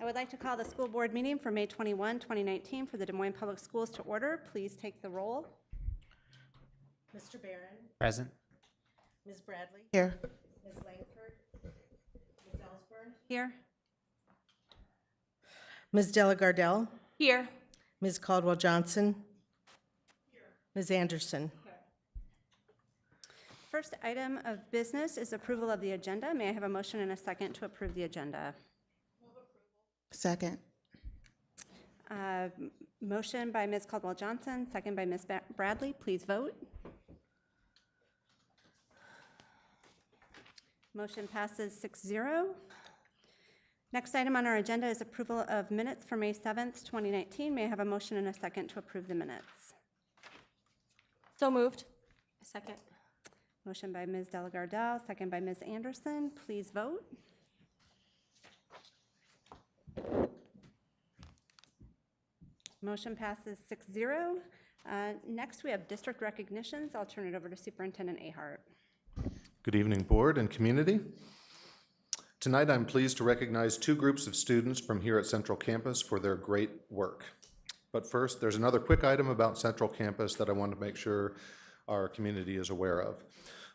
would like to call the school board meeting for May 21, 2019 for the Des Moines Public Schools to order. Please take the roll. Mr. Barron. Present. Ms. Bradley. Here. Ms. Langford. Ms. Ellsburn. Here. Ms. Delagardelle. Here. Ms. Caldwell Johnson. Here. Ms. Anderson. First item of business is approval of the agenda. May I have a motion and a second to approve the agenda? Second. Motion by Ms. Caldwell Johnson, second by Ms. Bradley. Please vote. Motion passes 6-0. Next item on our agenda is approval of minutes for May 7th, 2019. May I have a motion and a second to approve the minutes? So moved. Second. Motion by Ms. Delagardelle, second by Ms. Anderson. Please vote. Motion passes 6-0. Next, we have district recognitions. I'll turn it over to Superintendent Ahart. Good evening, board and community. Tonight, I'm pleased to recognize two groups of students from here at Central Campus for their great work. But first, there's another quick item about Central Campus that I want to make sure our community is aware of.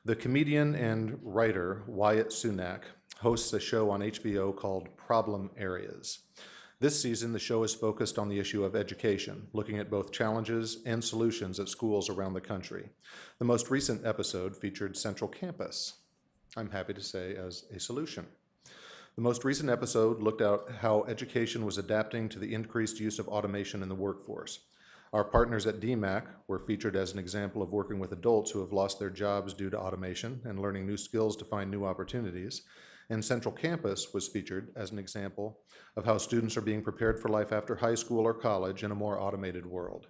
The comedian and writer Wyatt Sunak hosts a show on HBO called Problem Areas. This season, the show is focused on the issue of education, looking at both challenges and solutions at schools around the country. The most recent episode featured Central Campus, I'm happy to say, as a solution. The most recent episode looked at how education was adapting to the increased use of automation in the workforce. Our partners at DMAC were featured as an example of working with adults who have lost their jobs due to automation and learning new skills to find new opportunities. And Central Campus was featured as an example of how students are being prepared for life after high school or college in a more automated world.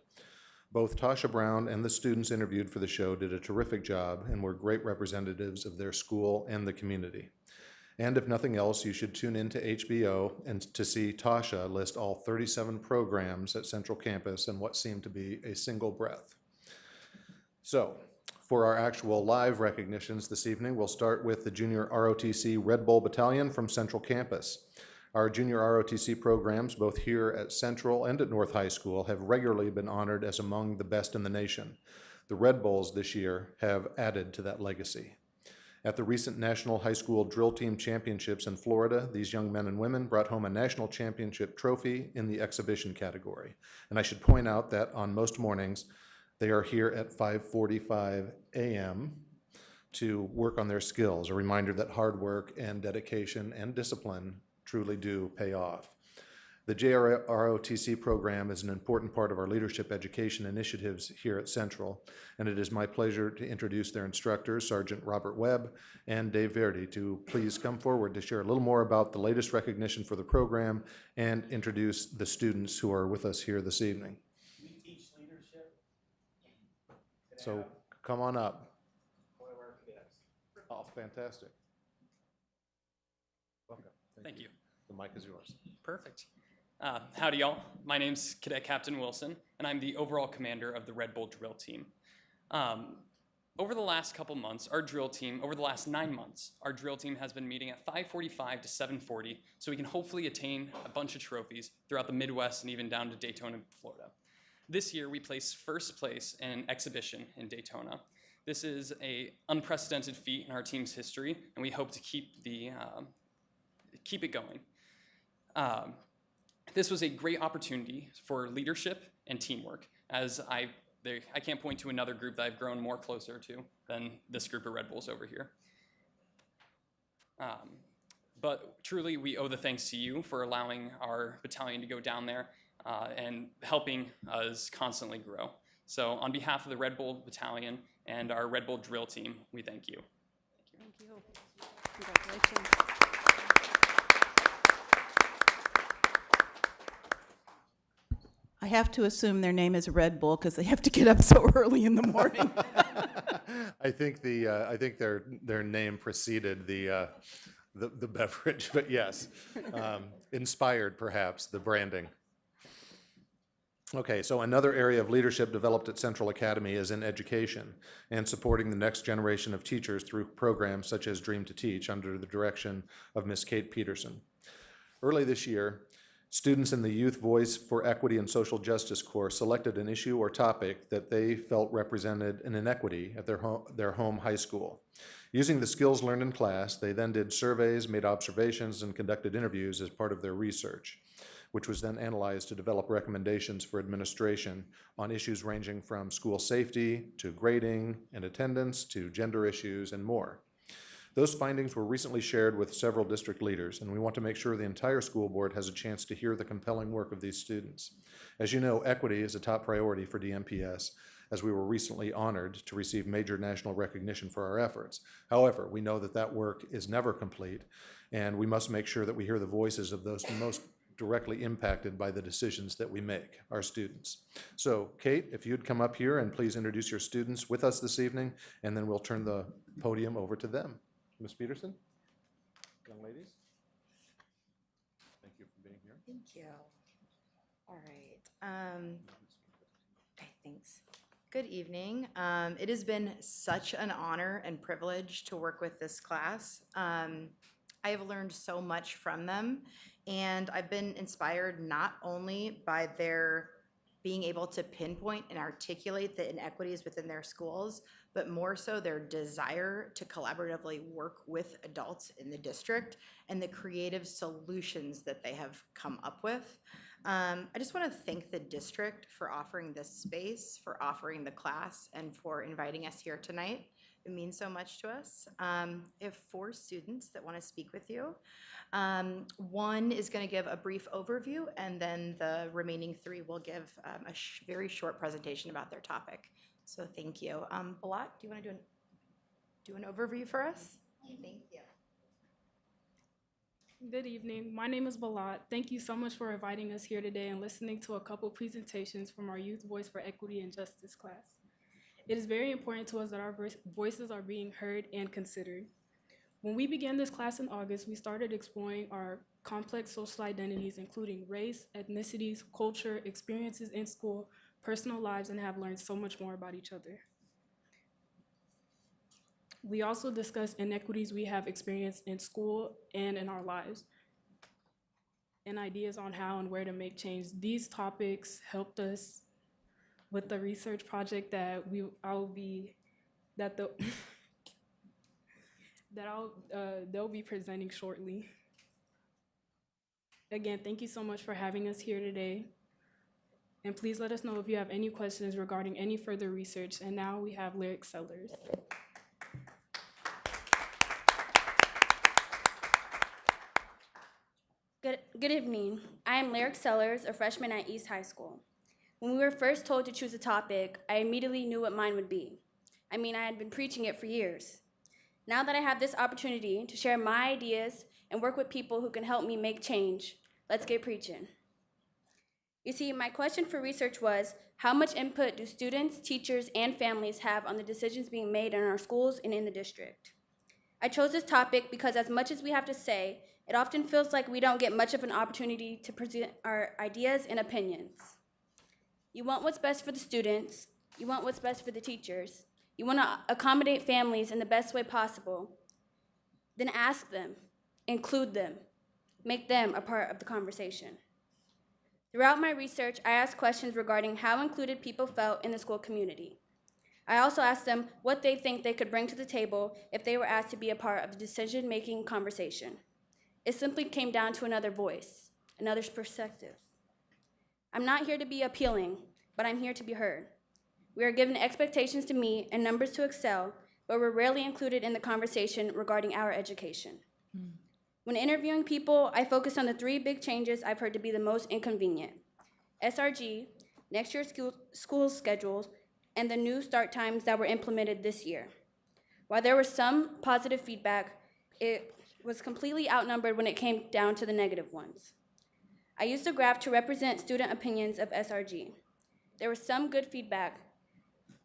Both Tasha Brown and the students interviewed for the show did a terrific job and were great representatives of their school and the community. And if nothing else, you should tune into HBO and to see Tasha list all 37 programs at Central Campus in what seemed to be a single breath. So, for our actual live recognitions this evening, we'll start with the Junior ROTC Red Bull Battalion from Central Campus. Our Junior ROTC programs, both here at Central and at North High School, have regularly been honored as among the best in the nation. The Red Bulls this year have added to that legacy. At the recent National High School Drill Team Championships in Florida, these young men and women brought home a national championship trophy in the exhibition category. And I should point out that on most mornings, they are here at 5:45 a.m. to work on their skills, a reminder that hard work and dedication and discipline truly do pay off. The JROTC program is an important part of our leadership education initiatives here at Central, and it is my pleasure to introduce their instructors, Sergeant Robert Webb and Dave Verdi, to please come forward to share a little more about the latest recognition for the program and introduce the students who are with us here this evening. We teach leadership. So come on up. Oh, fantastic. Welcome. Thank you. The mic is yours. Perfect. Howdy, y'all. My name's Cadet Captain Wilson, and I'm the overall commander of the Red Bull drill team. Over the last couple months, over the last 9 months, our drill team has been meeting at 5:45 to 7:40, so we can hopefully attain a bunch of trophies throughout the Midwest and even down to Daytona, Florida. This year, we placed first place in an exhibition in Daytona. This is an unprecedented feat in our team's history, and we hope to keep it going. This was a great opportunity for leadership and teamwork, as I can't point to another group that I've grown more closer to than this group of Red Bulls over here. But truly, we owe the thanks to you for allowing our battalion to go down there and helping us constantly grow. So on behalf of the Red Bull Battalion and our Red Bull drill team, we thank you. Thank you. Congratulations. I have to assume their name is Red Bull because they have to get up so early in the morning. I think their name preceded the beverage, but yes, inspired perhaps the branding. Okay, so another area of leadership developed at Central Academy is in education and supporting the next generation of teachers through programs such as Dream to Teach under the direction of Ms. Kate Peterson. Early this year, Students in the Youth Voice for Equity and Social Justice course selected an issue or topic that they felt represented an inequity at their home high school. Using the skills learned in class, they then did surveys, made observations, and conducted interviews as part of their research, which was then analyzed to develop recommendations for administration on issues ranging from school safety to grading and attendance to gender issues and more. Those findings were recently shared with several district leaders, and we want to make sure the entire school board has a chance to hear the compelling work of these students. As you know, equity is a top priority for DMPS, as we were recently honored to receive major national recognition for our efforts. However, we know that that work is never complete, and we must make sure that we hear the voices of those most directly impacted by the decisions that we make, our students. So, Kate, if you'd come up here and please introduce your students with us this evening, and then we'll turn the podium over to them. Ms. Peterson, young ladies, thank you for being here. Thank you. All right. Okay, thanks. Good evening. It has been such an honor and privilege to work with this class. I have learned so much from them, and I've been inspired not only by their being able to pinpoint and articulate the inequities within their schools, but more so their desire to collaboratively work with adults in the district and the creative solutions that they have come up with. I just want to thank the district for offering this space, for offering the class, and for inviting us here tonight. It means so much to us. I have 4 students that want to speak with you. One is going to give a brief overview, and then the remaining 3 will give a very short presentation about their topic. So thank you. Balat, do you want to do an overview for us? Thank you. Good evening. My name is Balat. Thank you so much for inviting us here today and listening to a couple presentations from our Youth Voice for Equity and Justice class. It is very important to us that our voices are being heard and considered. When we began this class in August, we started exploring our complex social identities, including race, ethnicities, culture, experiences in school, personal lives, and have learned so much more about each other. We also discussed inequities we have experienced in school and in our lives, and ideas on how and where to make change. These topics helped us with the research project that they'll be presenting shortly. Again, thank you so much for having us here today. And please let us know if you have any questions regarding any further research. And now we have Lyric Sellers. Good evening. I am Lyric Sellers, a freshman at East High School. When we were first told to choose a topic, I immediately knew what mine would be. I mean, I had been preaching it for years. Now that I have this opportunity to share my ideas and work with people who can help me make change, let's get preaching. You see, my question for research was, how much input do students, teachers, and families have on the decisions being made in our schools and in the district? I chose this topic because as much as we have to say, it often feels like we don't get much of an opportunity to present our ideas and opinions. You want what's best for the students, you want what's best for the teachers, you want to accommodate families in the best way possible, then ask them, include them, make them a part of the conversation. Throughout my research, I asked questions regarding how included people felt in the school community. I also asked them what they think they could bring to the table if they were asked to be a part of the decision-making conversation. It simply came down to another voice, another perspective. I'm not here to be appealing, but I'm here to be heard. We are given expectations to meet and numbers to excel, but we're rarely included in the conversation regarding our education. When interviewing people, I focus on the 3 big changes I've heard to be the most inconvenient: SRG, next year's school schedules, and the new start times that were implemented this year. While there was some positive feedback, it was completely outnumbered when it came down to the negative ones. I used a graph to represent student opinions of SRG. There was some good feedback,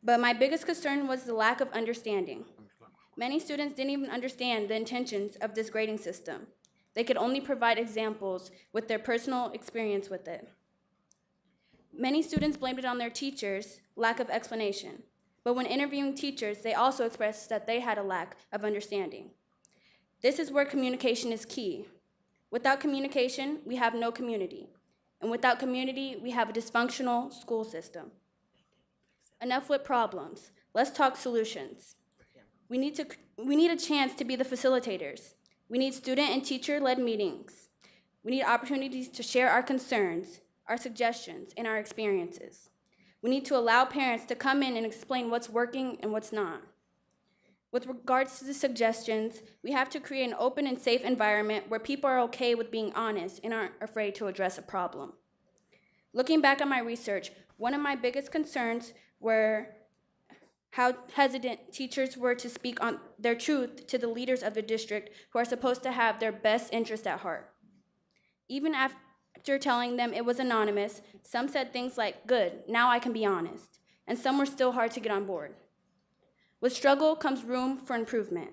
but my biggest concern was the lack of understanding. Many students didn't even understand the intentions of this grading system. They could only provide examples with their personal experience with it. Many students blamed it on their teachers' lack of explanation, but when interviewing teachers, they also expressed that they had a lack of understanding. This is where communication is key. Without communication, we have no community. And without community, we have a dysfunctional school system. Enough with problems. Let's talk solutions. We need a chance to be the facilitators. We need student and teacher-led meetings. We need opportunities to share our concerns, our suggestions, and our experiences. We need to allow parents to come in and explain what's working and what's not. With regards to the suggestions, we have to create an open and safe environment where people are okay with being honest and aren't afraid to address a problem. Looking back at my research, one of my biggest concerns were how hesitant teachers were to speak on their truth to the leaders of the district who are supposed to have their best interest at heart. Even after telling them it was anonymous, some said things like, "Good, now I can be honest," and some were still hard to get on board. With struggle comes room for improvement.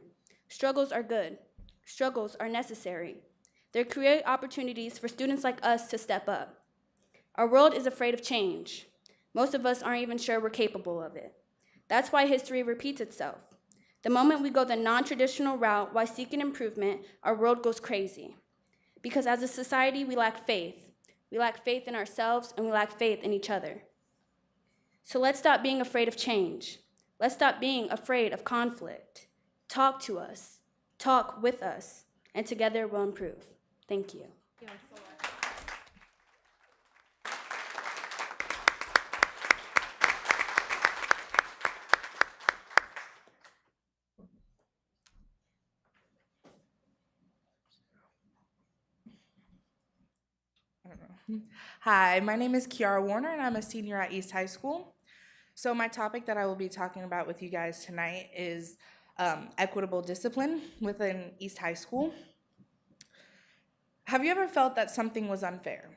Struggles are good. Struggles are necessary. They create opportunities for students like us to step up. Our world is afraid of change. Most of us aren't even sure we're capable of it. That's why history repeats itself. The moment we go the non-traditional route while seeking improvement, our world goes crazy. Because as a society, we lack faith. We lack faith in ourselves, and we lack faith in each other. So let's stop being afraid of change. Let's stop being afraid of conflict. Talk to us, talk with us, and together we'll improve. Thank you. Hi, my name is Kiara Warner, and I'm a senior at East High School. So my topic that I will be talking about with you guys tonight is equitable discipline within East High School. Have you ever felt that something was unfair?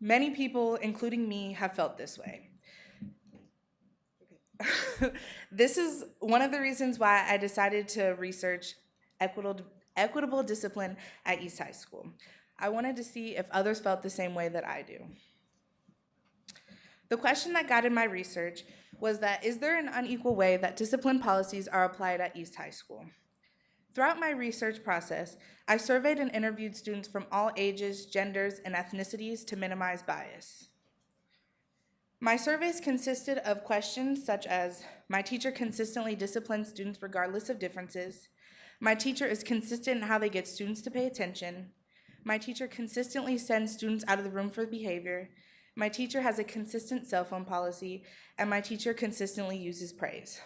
Many people, including me, have felt this way. This is one of the reasons why I decided to research equitable discipline at East High School. I wanted to see if others felt the same way that I do. The question that guided my research was that, is there an unequal way that discipline policies are applied at East High School? Throughout my research process, I surveyed and interviewed students from all ages, genders, and ethnicities to minimize bias. My surveys consisted of questions such as, my teacher consistently disciplines students regardless of differences, my teacher is consistent in how they get students to pay attention, my teacher consistently sends students out of the room for behavior, my teacher has a consistent cell phone policy, and my teacher consistently uses praise.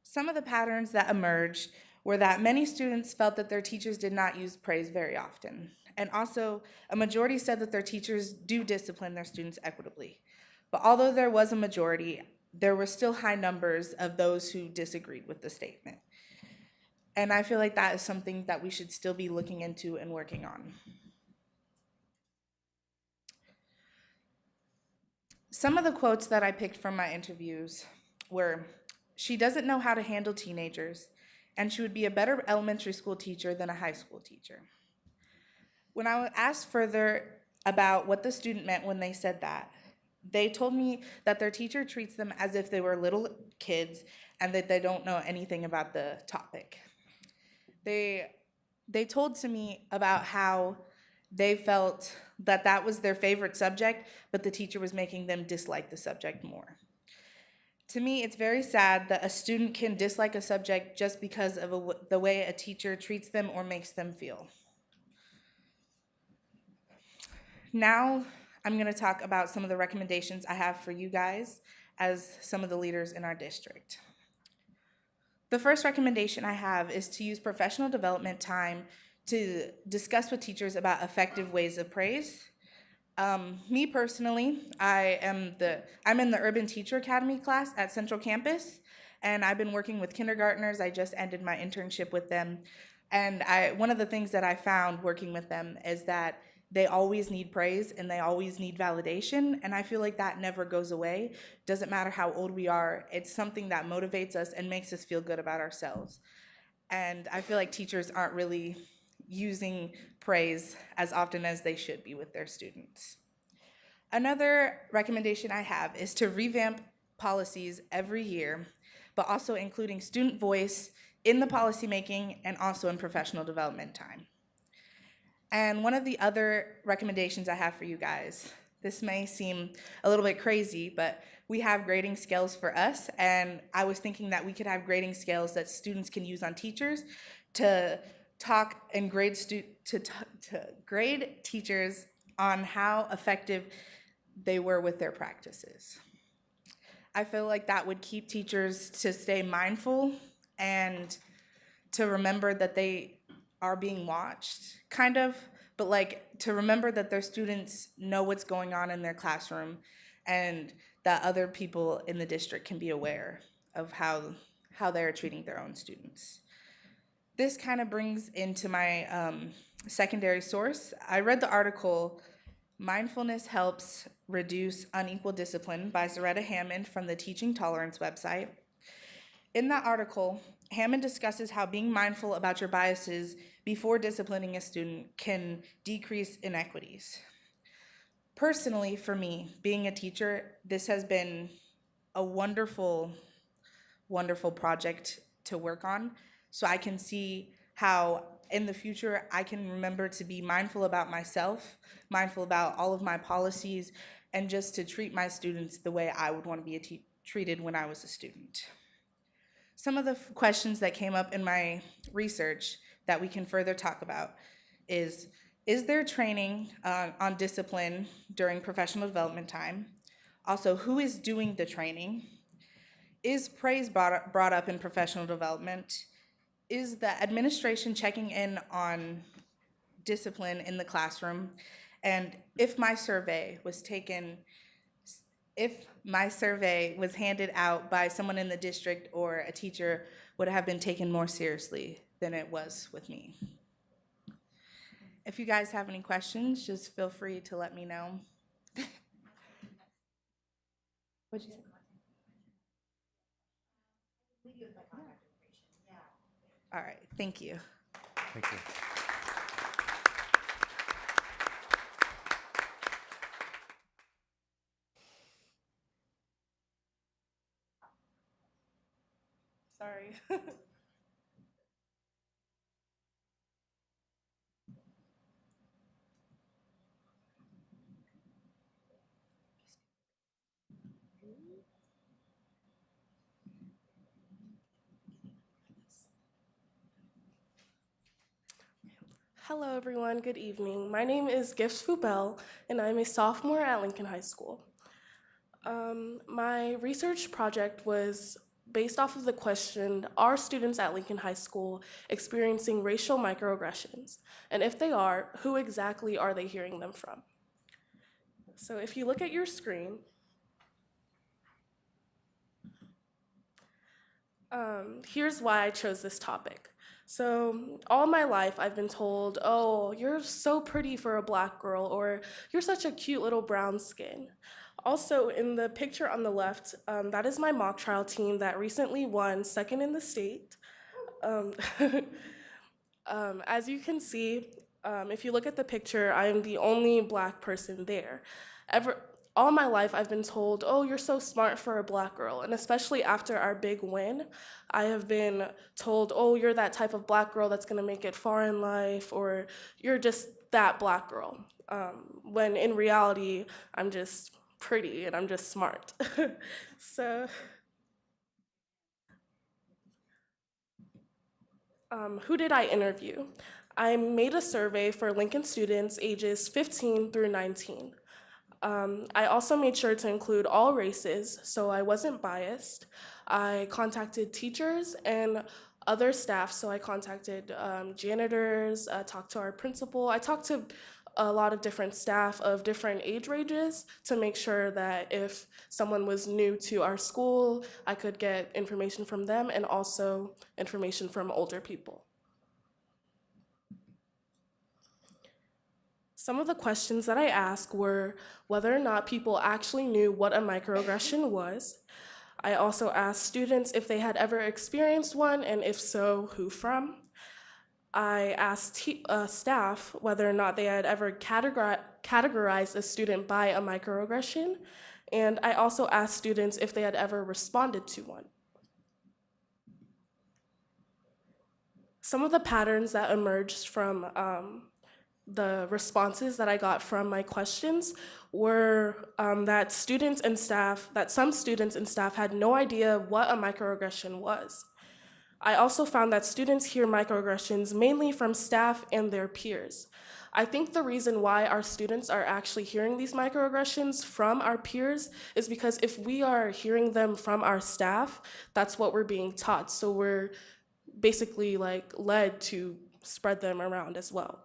Some of the patterns that emerged were that many students felt that their teachers did not use praise very often. And also, a majority said that their teachers do discipline their students equitably. But although there was a majority, there were still high numbers of those who disagreed with the statement. And I feel like that is something that we should still be looking into and working on. Some of the quotes that I picked from my interviews were, "She doesn't know how to handle teenagers, and she would be a better elementary school teacher than a high school teacher." When I was asked further about what the student meant when they said that, they told me that their teacher treats them as if they were little kids and that they don't know anything about the topic. They told to me about how they felt that that was their favorite subject, but the teacher was making them dislike the subject more. To me, it's very sad that a student can dislike a subject just because of the way a teacher treats them or makes them feel. Now, I'm going to talk about some of the recommendations I have for you guys as some of the leaders in our district. The first recommendation I have is to use professional development time to discuss with teachers about effective ways of praise. Me personally, I'm in the Urban Teacher Academy class at Central Campus, and I've been working with kindergartners. I just ended my internship with them, and one of the things that I found working with them is that they always need praise and they always need validation, and I feel like that never goes away. Doesn't matter how old we are, it's something that motivates us and makes us feel good about ourselves. And I feel like teachers aren't really using praise as often as they should be with their students. Another recommendation I have is to revamp policies every year, but also including student voice in the policymaking and also in professional development time. And one of the other recommendations I have for you guys, this may seem a little bit crazy, but we have grading scales for us, and I was thinking that we could have grading scales that students can use on teachers to talk and to grade teachers on how effective they were with their practices. I feel like that would keep teachers to stay mindful and to remember that they are being watched, kind of, but like to remember that their students know what's going on in their classroom and that other people in the district can be aware of how they're treating their own students. This kind of brings into my secondary source. I read the article, Mindfulness Helps Reduce Unequal Discipline by Zaretta Hammond from the Teaching Tolerance website. In that article, Hammond discusses how being mindful about your biases before disciplining a student can decrease inequities. Personally, for me, being a teacher, this has been a wonderful, wonderful project to work on. So I can see how in the future I can remember to be mindful about myself, mindful about all of my policies, and just to treat my students the way I would want to be treated when I was a student. Some of the questions that came up in my research that we can further talk about is there training on discipline during professional development time? Also, who is doing the training? Is praise brought up in professional development? Is the administration checking in on discipline in the classroom? And if my survey was handed out by someone in the district or a teacher, would it have been taken more seriously than it was with me? If you guys have any questions, just feel free to let me know. What'd you say? All right, thank you. Thank you. Sorry. Hello, everyone. Good evening. My name is Gifts Fubel, and I'm a sophomore at Lincoln High School. My research project was based off of the question, are students at Lincoln High School experiencing racial microaggressions? And if they are, who exactly are they hearing them from? So if you look at your screen, here's why I chose this topic. So all my life I've been told, oh, you're so pretty for a black girl, or you're such a cute little brown skin. Also, in the picture on the left, that is my mock trial team that recently won second in the state. As you can see, if you look at the picture, I am the only black person there. All my life, I've been told, oh, you're so smart for a black girl. And especially after our big win, I have been told, oh, you're that type of black girl that's gonna make it far in life, or you're just that black girl. When in reality, I'm just pretty and I'm just smart. So, who did I interview? I made a survey for Lincoln students ages 15 through 19. I also made sure to include all races, so I wasn't biased. I contacted teachers and other staff, so I contacted janitors, talked to our principal. I talked to a lot of different staff of different age ranges to make sure that if someone was new to our school, I could get information from them and also information from older people. Some of the questions that I asked were whether or not people actually knew what a microaggression was. I also asked students if they had ever experienced one, and if so, who from. I asked staff whether or not they had ever categorized a student by a microaggression, and I also asked students if they had ever responded to one. Some of the patterns that emerged from the responses that I got from my questions were that some students and staff had no idea what a microaggression was. I also found that students hear microaggressions mainly from staff and their peers. I think the reason why our students are actually hearing these microaggressions from our peers is because if we are hearing them from our staff, that's what we're being taught. So we're basically like led to spread them around as well.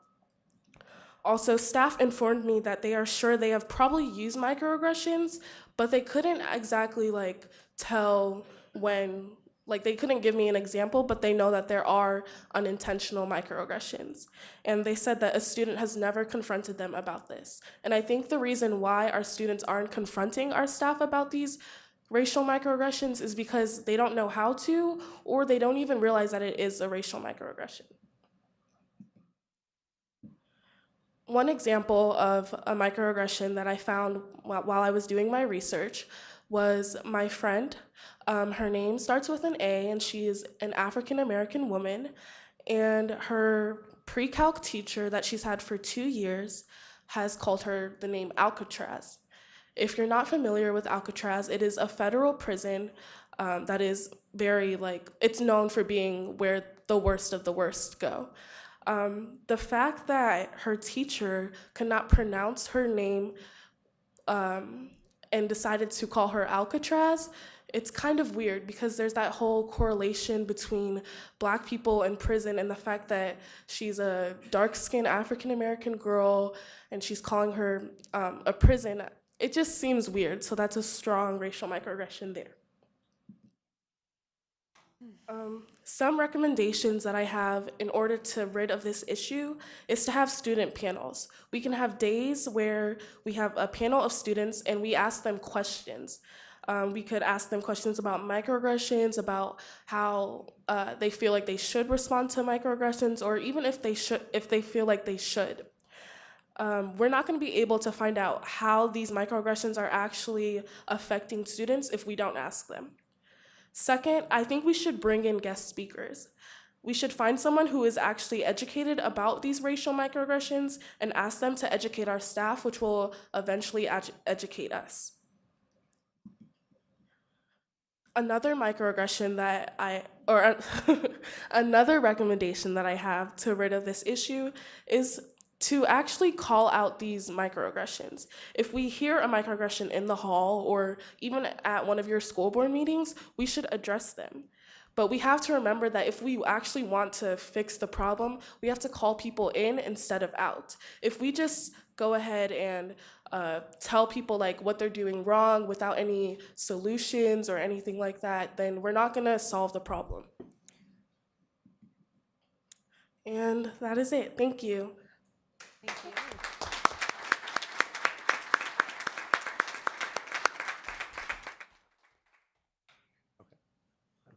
Also, staff informed me that they are sure they have probably used microaggressions, but they couldn't exactly like tell when, like they couldn't give me an example, but they know that there are unintentional microaggressions. And they said that a student has never confronted them about this. And I think the reason why our students aren't confronting our staff about these racial microaggressions is because they don't know how to, or they don't even realize that it is a racial microaggression. One example of a microaggression that I found while I was doing my research was my friend. Her name starts with an A, and she is an African-American woman, and her pre-calc teacher that she's had for 2 years has called her the name Alcatraz. If you're not familiar with Alcatraz, it is a federal prison that is very, it's known for being where the worst of the worst go. The fact that her teacher could not pronounce her name and decided to call her Alcatraz, it's kind of weird because there's that whole correlation between Black people in prison and the fact that she's a dark-skinned African-American girl and she's calling her a prison. It just seems weird, so that's a strong racial microaggression there. Some recommendations that I have in order to rid of this issue is to have student panels. We can have days where we have a panel of students and we ask them questions. We could ask them questions about microaggressions, about how they feel like they should respond to microaggressions, or even if they feel like they should. We're not going to be able to find out how these microaggressions are actually affecting students if we don't ask them. Second, I think we should bring in guest speakers. We should find someone who is actually educated about these racial microaggressions and ask them to educate our staff, which will eventually educate us. Another microaggression that another recommendation that I have to rid of this issue is to actually call out these microaggressions. If we hear a microaggression in the hall or even at one of your school board meetings, we should address them. But we have to remember that if we actually want to fix the problem, we have to call people in instead of out. If we just go ahead and tell people what they're doing wrong without any solutions or anything like that, then we're not gonna solve the problem. And that is it. Thank you. Thank you.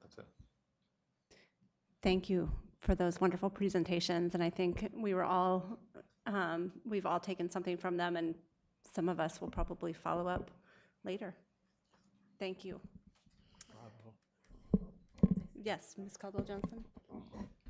That's it. Thank you for those wonderful presentations, and I think we've all taken something from them, and some of us will probably follow up later. Thank you. Bravo. Yes, Ms. Caldwell-Johnson.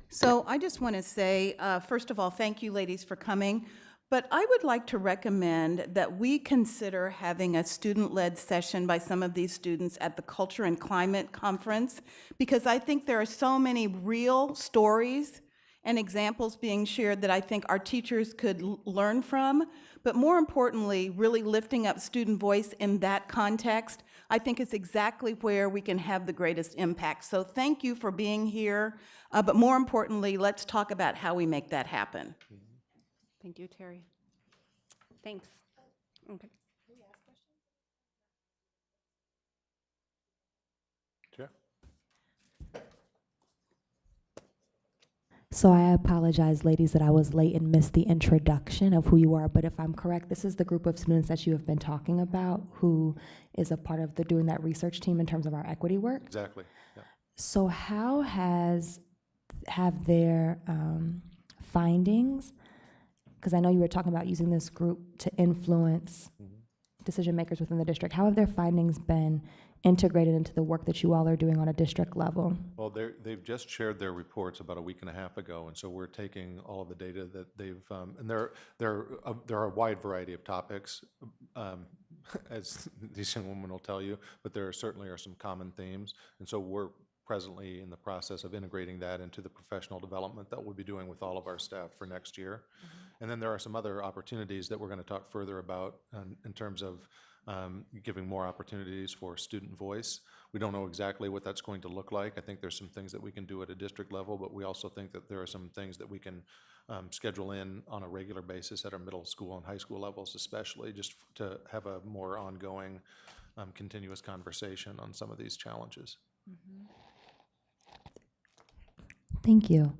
So I just want to say, first of all, thank you, ladies, for coming. But I would like to recommend that we consider having a student-led session by some of these students at the Culture and Climate Conference, because I think there are so many real stories and examples being shared that I think our teachers could learn from. But more importantly, really lifting up student voice in that context, I think is exactly where we can have the greatest impact. So thank you for being here. But more importantly, let's talk about how we make that happen. Thank you, Terry. Thanks. Okay. Sure. So I apologize, ladies, that I was late and missed the introduction of who you are, but if I'm correct, this is the group of students that you have been talking about who is a part of doing that research team in terms of our equity work. Exactly. Yeah. So how have their findings, because I know you were talking about using this group to influence decision makers within the district, how have their findings been integrated into the work that you all are doing on a district level? Well, they've just shared their reports about a week and a half ago, and so we're taking all of the data that they've, and there are a wide variety of topics, as these young women will tell you, but there certainly are some common themes, and so we're presently in the process of integrating that into the professional development that we'll be doing with all of our staff for next year. And then there are some other opportunities that we're going to talk further about in terms of giving more opportunities for student voice. We don't know exactly what that's going to look like. I think there's some things that we can do at a district level, but we also think that there are some things that we can schedule in on a regular basis at our middle school and high school levels, especially just to have a more ongoing, continuous conversation on some of these challenges. Thank you.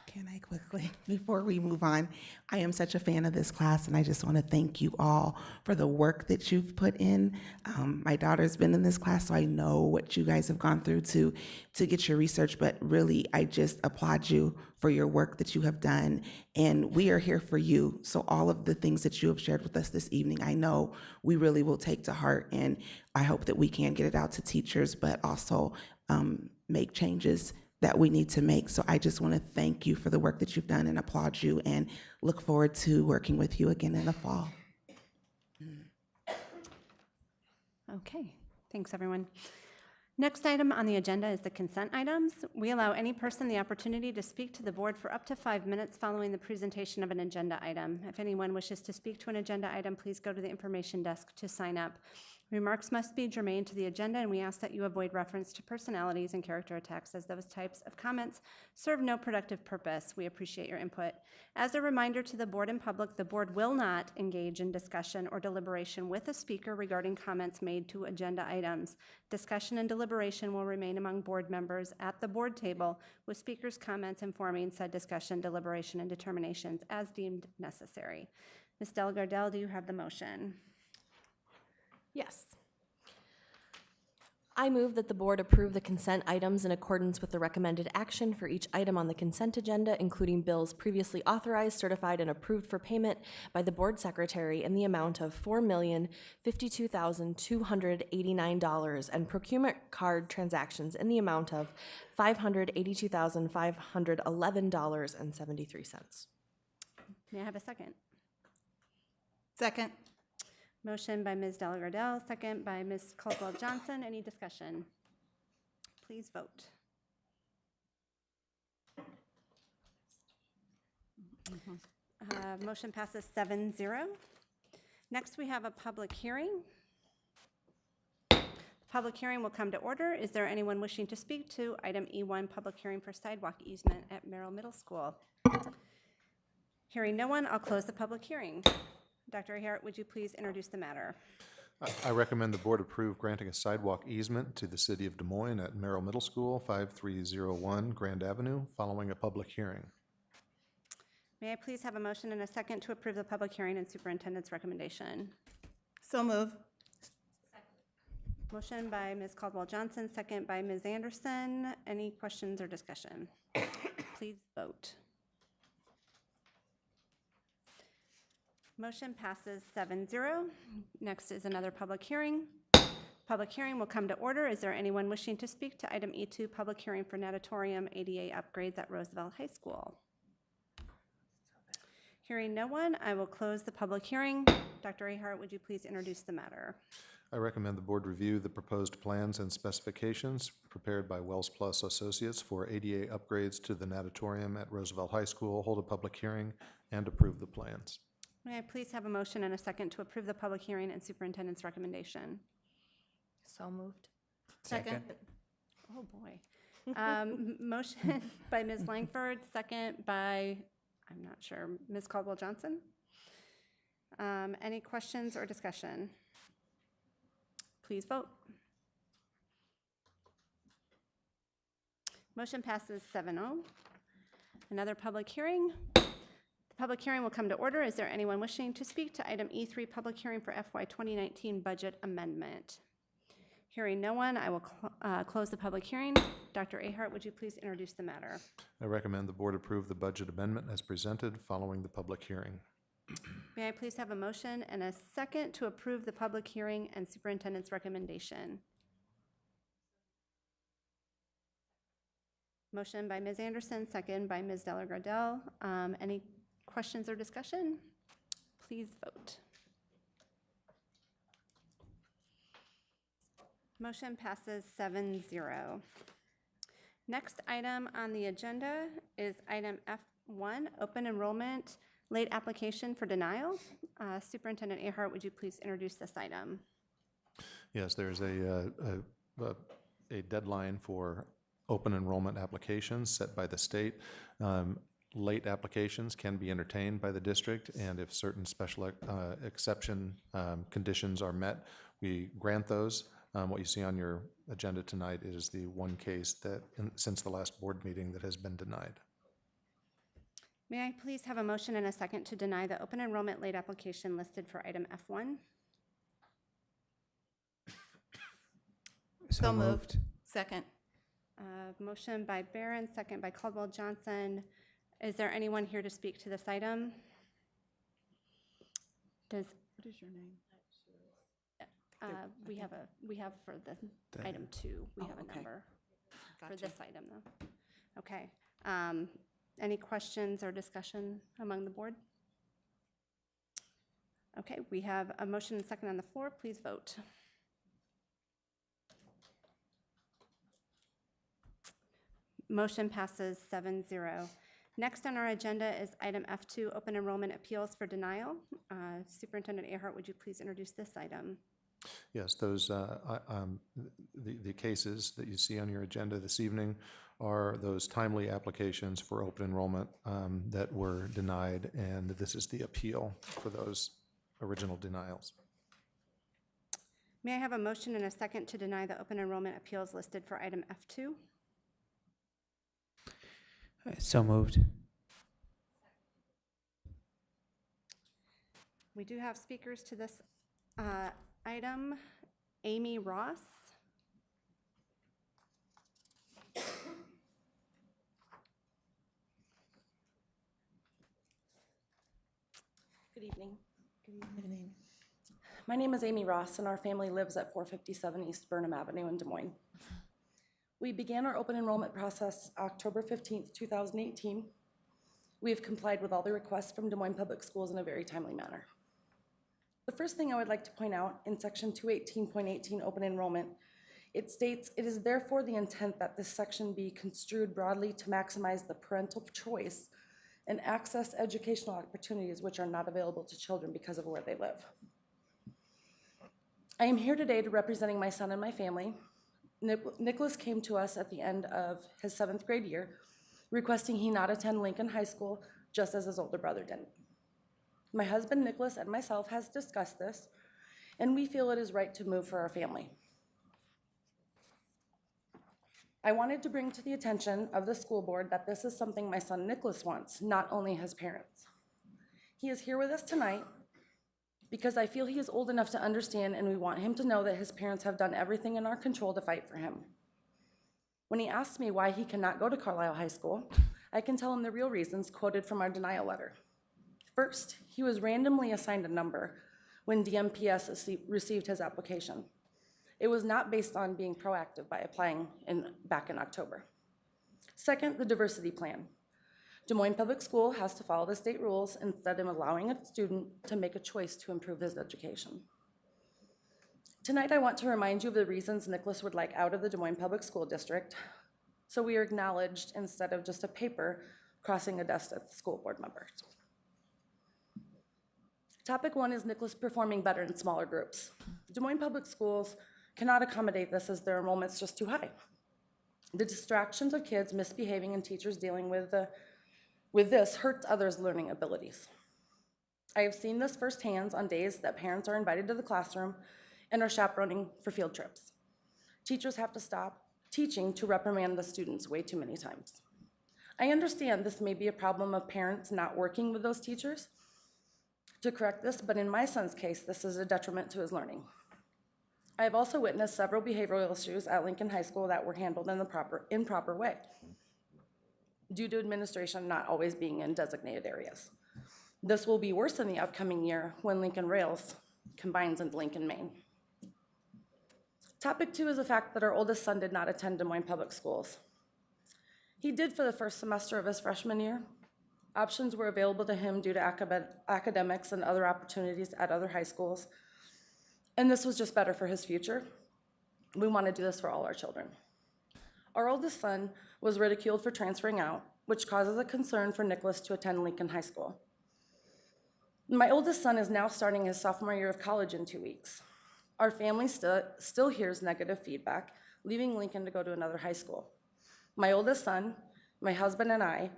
Can I quickly, before we move on, I am such a fan of this class, and I just want to thank you all for the work that you've put in. My daughter's been in this class, so I know what you guys have gone through to get your research, but really, I just applaud you for your work that you have done, and we are here for you. So all of the things that you have shared with us this evening, I know we really will take to heart, and I hope that we can get it out to teachers, but also make changes that we need to make. So I just want to thank you for the work that you've done and applaud you, and look forward to working with you again in the fall. Okay, thanks, everyone. Next item on the agenda is the consent items. We allow any person the opportunity to speak to the board for up to 5 minutes following the presentation of an agenda item. If anyone wishes to speak to an agenda item, please go to the information desk to sign up. Remarks must be germane to the agenda, and we ask that you avoid reference to personalities and character attacks, as those types of comments serve no productive purpose. We appreciate your input. As a reminder to the board and public, the board will not engage in discussion or deliberation with a speaker regarding comments made to agenda items. Discussion and deliberation will remain among board members at the board table, with speakers' comments informing said discussion, deliberation, and determinations as deemed necessary. Ms. Delgardelle, do you have the motion? Yes. I move that the board approve the consent items in accordance with the recommended action for each item on the consent agenda, including bills previously authorized, certified, and approved for payment by the board secretary in the amount of $4,052,289, and procurement card transactions in the amount of $582,511.73. May I have a second? Second. Motion by Ms. Delgardelle, second by Ms. Caldwell-Johnson. Any discussion? Please vote. Motion passes 7-0. Next, we have a public hearing. The public hearing will come to order. Is there anyone wishing to speak to item E1, public hearing for sidewalk easement at Merrill Middle School? Hearing no one, I'll close the public hearing. Dr. Ahart, would you please introduce the matter? I recommend the board approve granting a sidewalk easement to the city of Des Moines at Merrill Middle School, 5301 Grand Avenue, following a public hearing. May I please have a motion and a second to approve the public hearing and superintendent's recommendation? So move. Motion by Ms. Caldwell-Johnson, second by Ms. Anderson. Any questions or discussion? Please vote. Motion passes 7-0. Next is another public hearing. Public hearing will come to order. Is there anyone wishing to speak to item E2, public hearing for natatorium ADA upgrades at Roosevelt High School? Hearing no one, I will close the public hearing. Dr. Ahart, would you please introduce the matter? I recommend the board review the proposed plans and specifications prepared by Wells Plus Associates for ADA upgrades to the natatorium at Roosevelt High School, hold a public hearing, and approve the plans. May I please have a motion and a second to approve the public hearing and superintendent's recommendation? So moved. Second. Oh, boy. Motion by Ms. Langford, second by, I'm not sure, Ms. Caldwell-Johnson. Any questions or discussion? Please vote. Motion passes 7-0. Another public hearing. Public hearing will come to order. Is there anyone wishing to speak to item E3, public hearing for FY 2019 budget amendment? Hearing no one, I will close the public hearing. Dr. Ahart, would you please introduce the matter? I recommend the board approve the budget amendment as presented following the public hearing. May I please have a motion and a second to approve the public hearing and superintendent's recommendation? Motion by Ms. Anderson, second by Ms. Delagardelle. Any questions or discussion? Please vote. Motion passes 7-0. Next item on the agenda is item F1, open enrollment, late application for denial. Superintendent Ahart, would you please introduce this item? Yes, there's a deadline for open enrollment applications set by the state. Late applications can be entertained by the district, and if certain special exception conditions are met, we grant those. What you see on your agenda tonight is the one case that, since the last board meeting, that has been denied. May I please have a motion and a second to deny the open enrollment late application listed for item F1? So moved. Second. Motion by Barron, second by Caldwell Johnson. Is there anyone here to speak to this item? What is your name? We have for the item 2, we have a number for this item though. Okay. Any questions or discussion among the board? Okay, we have a motion and second on the floor. Please vote. Motion passes 7-0. Next on our agenda is item F2, open enrollment appeals for denial. Superintendent Ahart, would you please introduce this item? Yes, those the cases that you see on your agenda this evening are those timely applications for open enrollment that were denied, and this is the appeal for those original denials. May I have a motion and a second to deny the open enrollment appeals listed for item F2? So moved. We do have speakers to this item. Amy Ross. Good evening. Good evening. My name is Amy Ross, and our family lives at 457 East Burnham Avenue in Des Moines. We began our open enrollment process October 15th, 2018. We have complied with all the requests from Des Moines Public Schools in a very timely manner. The first thing I would like to point out in section 218.18 open enrollment, it states, "It is therefore the intent that this section be construed broadly to maximize the parental choice and access educational opportunities which are not available to children because of where they live." I am here today to representing my son and my family. Nicholas came to us at the end of his 7th grade year, requesting he not attend Lincoln High School, just as his older brother didn't. My husband, Nicholas, and myself has discussed this, and we feel it is right to move for our family. I wanted to bring to the attention of the school board that this is something my son Nicholas wants, not only his parents. He is here with us tonight because I feel he is old enough to understand, and we want him to know that his parents have done everything in our control to fight for him. When he asks me why he cannot go to Carlisle High School, I can tell him the real reasons quoted from our denial letter. First, he was randomly assigned a number when DMPS received his application. It was not based on being proactive by applying back in October. Second, the diversity plan. Des Moines Public School has to follow the state rules instead of allowing a student to make a choice to improve his education. Tonight, I want to remind you of the reasons Nicholas would like out of the Des Moines Public School District, so we are acknowledged instead of just a paper crossing a desk at the school board members. Topic 1 is Nicholas performing better in smaller groups. Des Moines Public Schools cannot accommodate this as their enrollment's just too high. The distractions of kids misbehaving and teachers dealing with this hurts others' learning abilities. I have seen this firsthand on days that parents are invited to the classroom and are chaperoning for field trips. Teachers have to stop teaching to reprimand the students way too many times. I understand this may be a problem of parents not working with those teachers to correct this, but in my son's case, this is a detriment to his learning. I have also witnessed several behavioral issues at Lincoln High School that were handled in the improper way, due to administration not always being in designated areas. This will be worse in the upcoming year when Lincoln Rails combines into Lincoln, Maine. Topic 2 is the fact that our oldest son did not attend Des Moines Public Schools. He did for the first semester of his freshman year. Options were available to him due to academics and other opportunities at other high schools, and this was just better for his future. We want to do this for all our children. Our oldest son was ridiculed for transferring out, which causes a concern for Nicholas to attend Lincoln High School. My oldest son is now starting his sophomore year of college in 2 weeks. Our family still hears negative feedback, leaving Lincoln to go to another high school. My oldest son, my husband, and I,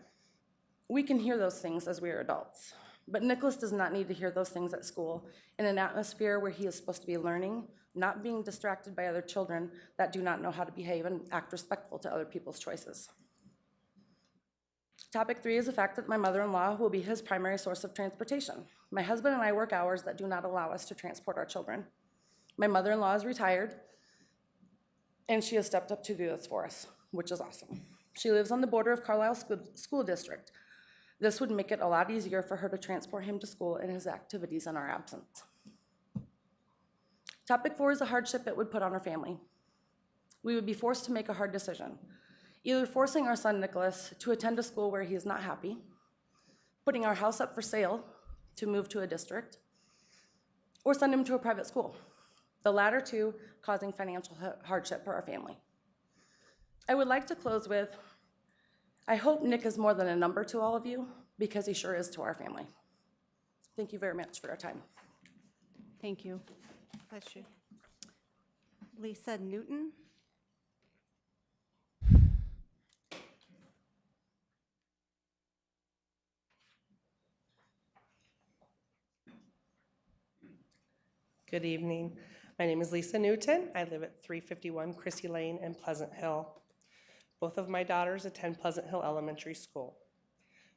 we can hear those things as we are adults. But Nicholas does not need to hear those things at school in an atmosphere where he is supposed to be learning, not being distracted by other children that do not know how to behave and act respectful to other people's choices. Topic 3 is the fact that my mother-in-law will be his primary source of transportation. My husband and I work hours that do not allow us to transport our children. My mother-in-law is retired, and she has stepped up to do this for us, which is awesome. She lives on the border of Carlisle School District. This would make it a lot easier for her to transport him to school and his activities in our absence. Topic 4 is a hardship it would put on our family. We would be forced to make a hard decision, either forcing our son Nicholas to attend a school where he is not happy, putting our house up for sale to move to a district, or send him to a private school, the latter two causing financial hardship for our family. I would like to close with, I hope Nick is more than a number to all of you, because he sure is to our family. Thank you very much for your time. Thank you. Bless you. Lisa Newton. Good evening. My name is Lisa Newton. I live at 351 Chrissy Lane in Pleasant Hill. Both of my daughters attend Pleasant Hill Elementary School.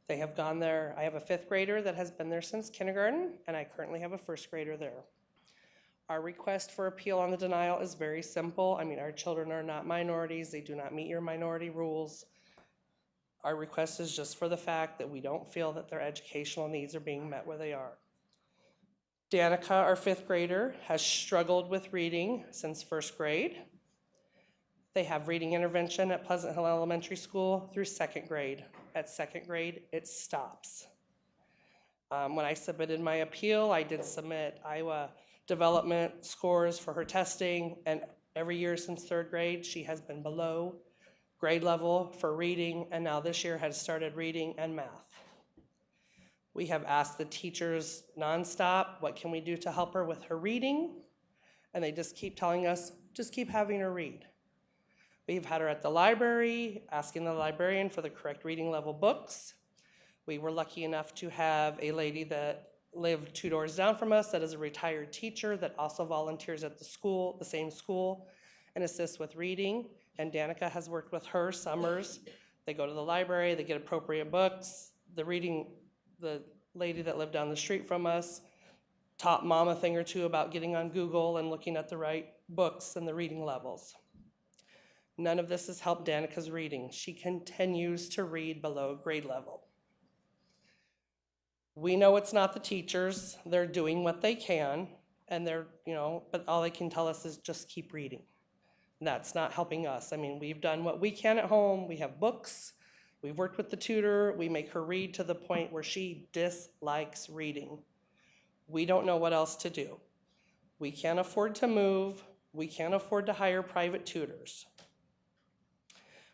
They have gone there. I have a 5th grader that has been there since kindergarten, and I currently have a 1st grader there. Our request for appeal on the denial is very simple. I mean, our children are not minorities. They do not meet your minority rules. Our request is just for the fact that we don't feel that their educational needs are being met where they are. Danica, our 5th grader, has struggled with reading since 1st grade. They have reading intervention at Pleasant Hill Elementary School through 2nd grade. At 2nd grade, it stops. When I submitted my appeal, I did submit Iowa development scores for her testing, and every year since 3rd grade, she has been below grade level for reading, and now this year has started reading and math. We have asked the teachers nonstop, what can we do to help her with her reading? And they just keep telling us, just keep having her read. We've had her at the library, asking the librarian for the correct reading level books. We were lucky enough to have a lady that lived 2 doors down from us that is a retired teacher that also volunteers at the school, the same school, and assists with reading. And Danica has worked with her summers. They go to the library, they get appropriate books. The lady that lived down the street from us taught Mom a thing or two about getting on Google and looking at the right books and the reading levels. None of this has helped Danica's reading. She continues to read below grade level. We know it's not the teachers. They're doing what they can, and but all they can tell us is just keep reading. That's not helping us. I mean, we've done what we can at home. We have books. We've worked with the tutor. We make her read to the point where she dislikes reading. We don't know what else to do. We can't afford to move. We can't afford to hire private tutors.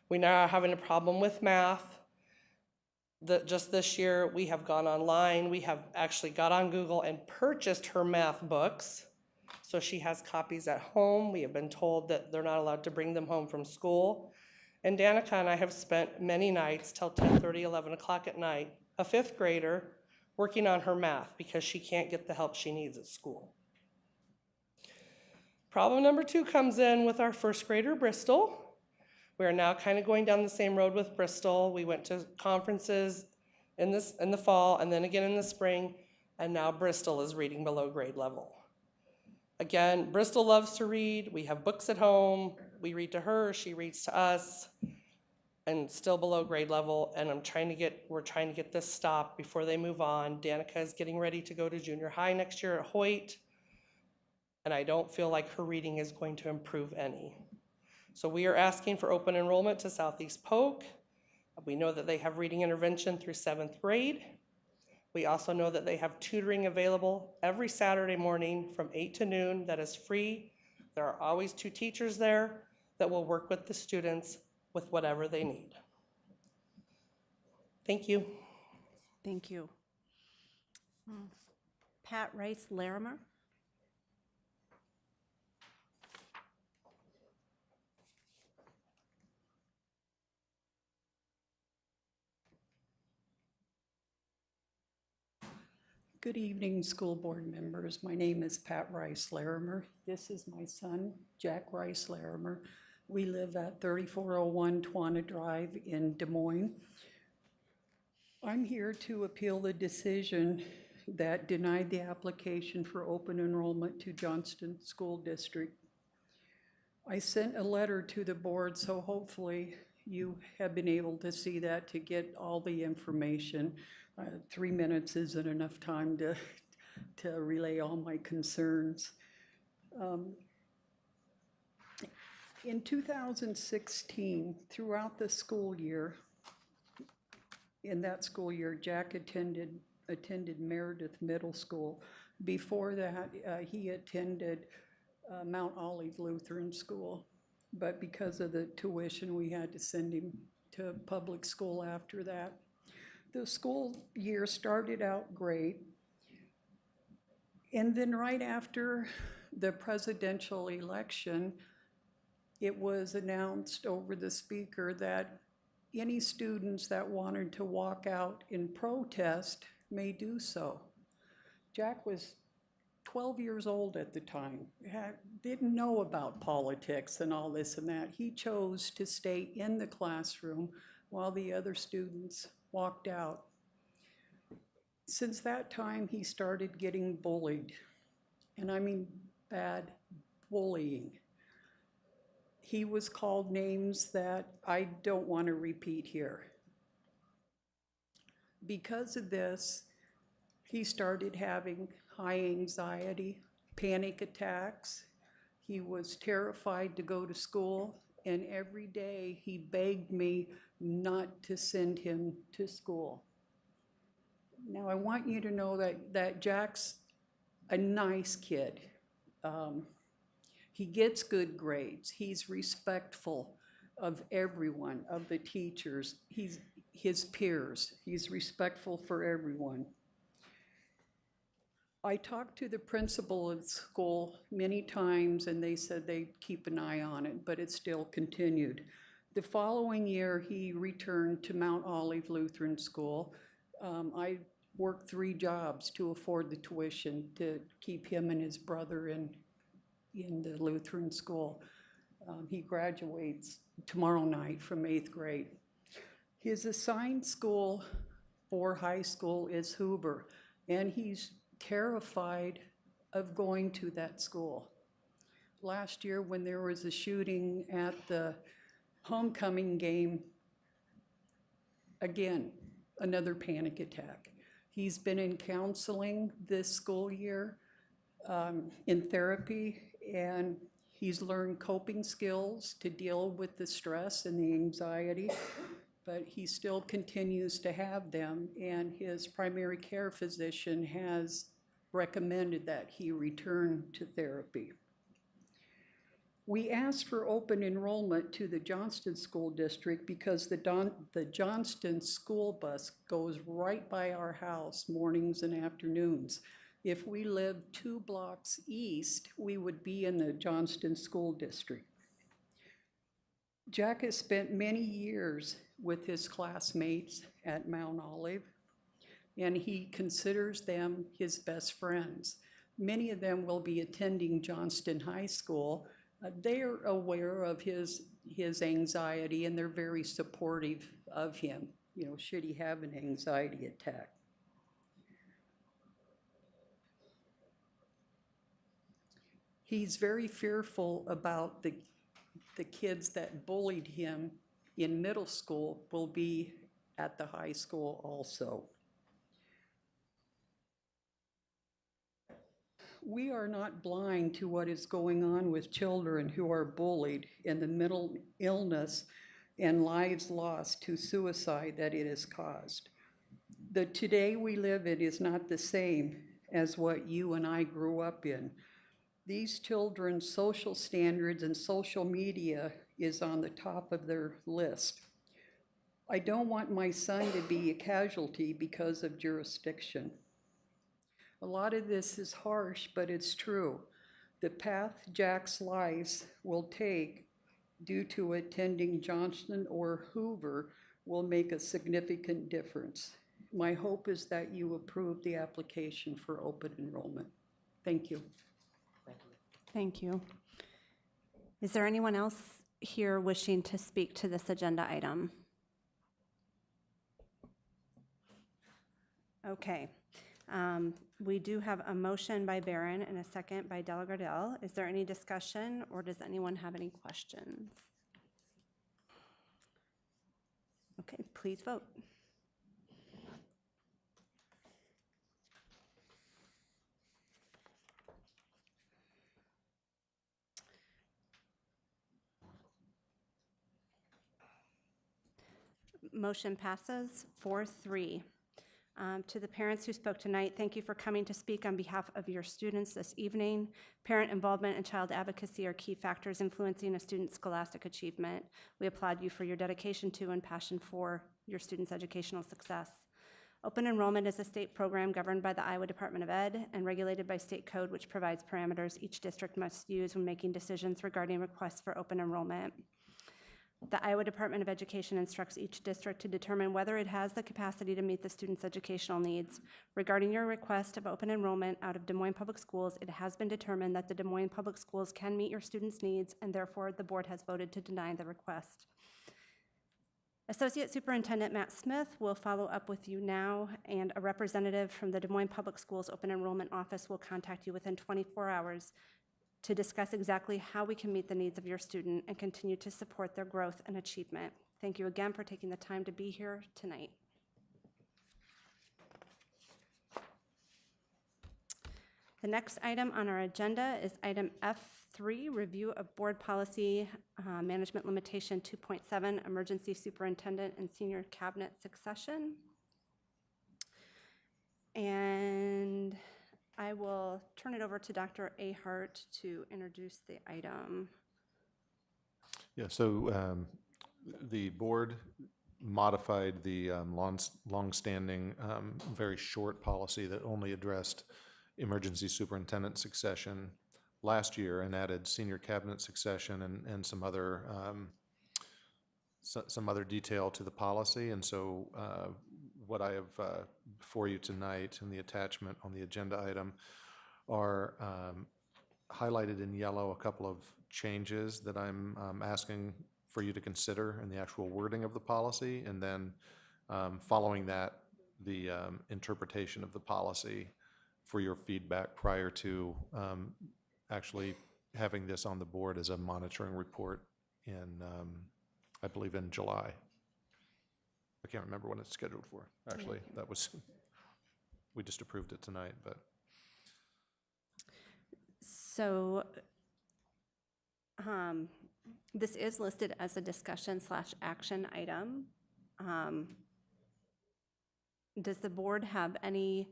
We now are having a problem with math. Just this year, we have gone online. We have actually got on Google and purchased her math books. So she has copies at home. We have been told that they're not allowed to bring them home from school. And Danica and I have spent many nights till 10:30, 11 o'clock at night, a 5th grader, working on her math because she can't get the help she needs at school. Problem number 2 comes in with our 1st grader, Bristol. We are now kind of going down the same road with Bristol. We went to conferences in the fall and then again in the spring, and now Bristol is reading below grade level. Again, Bristol loves to read. We have books at home. We read to her, she reads to us. and still below grade level, and we're trying to get this stopped before they move on. Danica is getting ready to go to junior high next year at Hoyt, and I don't feel like her reading is going to improve any. So we are asking for open enrollment to Southeast Polk. We know that they have reading intervention through 7th grade. We also know that they have tutoring available every Saturday morning from 8 to noon that is free. There are always 2 teachers there that will work with the students with whatever they need. Thank you. Thank you. Pat Rice Larimer. Good evening, school board members. My name is Pat Rice Larimer. This is my son, Jack Rice Larimer. We live at 3401 Twana Drive in Des Moines. I'm here to appeal the decision that denied the application for open enrollment to Johnston School District. I sent a letter to the board, so hopefully you have been able to see that to get all the information. 3 minutes isn't enough time to relay all my concerns. In 2016, throughout the school year, in that school year, Jack attended Meredith Middle School. Before that, he attended Mount Olive Lutheran School, but because of the tuition, we had to send him to public school after that. The school year started out great, and then right after the presidential election, it was announced over the speaker that any students that wanted to walk out in protest may do so. Jack was 12 years old at the time, didn't know about politics and all this and that. He chose to stay in the classroom while the other students walked out. Since that time, he started getting bullied, and I mean bad bullying. He was called names that I don't want to repeat here. Because of this, he started having high anxiety, panic attacks. He was terrified to go to school, and every day he begged me not to send him to school. Now, I want you to know that Jack's a nice kid. He gets good grades. He's respectful of everyone, of the teachers, his peers. He's respectful for everyone. I talked to the principal of the school many times, and they said they'd keep an eye on it, but it still continued. The following year, he returned to Mount Olive Lutheran School. I worked 3 jobs to afford the tuition to keep him and his brother in the Lutheran school. He graduates tomorrow night from 8th grade. His assigned school for high school is Hoover, and he's terrified of going to that school. Last year, when there was a shooting at the homecoming game, again, another panic attack. He's been in counseling this school year, in therapy, and he's learned coping skills to deal with the stress and the anxiety, but he still continues to have them, and his primary care physician has recommended that he return to therapy. We asked for open enrollment to the Johnston School District because the Johnston school bus goes right by our house mornings and afternoons. If we lived 2 blocks east, we would be in the Johnston School District. Jack has spent many years with his classmates at Mount Olive, and he considers them his best friends. Many of them will be attending Johnston High School. They are aware of his anxiety, and they're very supportive of him, should he have an anxiety attack. He's very fearful about the kids that bullied him in middle school will be at the high school also. We are not blind to what is going on with children who are bullied and the mental illness and lives lost to suicide that it has caused. The today we live in is not the same as what you and I grew up in. These children's social standards and social media is on the top of their list. I don't want my son to be a casualty because of jurisdiction. A lot of this is harsh, but it's true. The path Jack's life will take due to attending Johnston or Hoover will make a significant difference. My hope is that you approve the application for open enrollment. Thank you. Thank you. Is there anyone else here wishing to speak to this agenda item? Okay. We do have a motion by Barron and a second by Delgardelle. Is there any discussion, or does anyone have any questions? Okay, please vote. Motion passes 4-3. To the parents who spoke tonight, thank you for coming to speak on behalf of your students this evening. Parent involvement and child advocacy are key factors influencing a student's scholastic achievement. We applaud you for your dedication to and passion for your students' educational success. Open enrollment is a state program governed by the Iowa Department of Ed and regulated by state code, which provides parameters each district must use when making decisions regarding requests for open enrollment. The Iowa Department of Education instructs each district to determine whether it has the capacity to meet the student's educational needs. Regarding your request of open enrollment out of Des Moines Public Schools, it has been determined that the Des Moines Public Schools can meet your students' needs, and therefore the board has voted to deny the request. Associate Superintendent Matt Smith will follow up with you now, and a representative from the Des Moines Public Schools Open Enrollment Office will contact you within 24 hours to discuss exactly how we can meet the needs of your student and continue to support their growth and achievement. Thank you again for taking the time to be here tonight. The next item on our agenda is item F3, review of board policy management limitation 2.7, emergency superintendent and senior cabinet succession. And I will turn it over to Dr. Ahart to introduce the item. Yeah, so the board modified the long-standing, very short policy that only addressed emergency superintendent succession last year and added senior cabinet succession and some other detail to the policy. And so what I have before you tonight in the attachment on the agenda item are highlighted in yellow a couple of changes that I'm asking for you to consider in the actual wording of the policy, and then following that, the interpretation of the policy for your feedback prior to actually having this on the board as a monitoring report in, I believe, in July. I can't remember when it's scheduled for. Actually, that was, we just approved it tonight, but. So this is listed as a discussion/action item. Does the board have any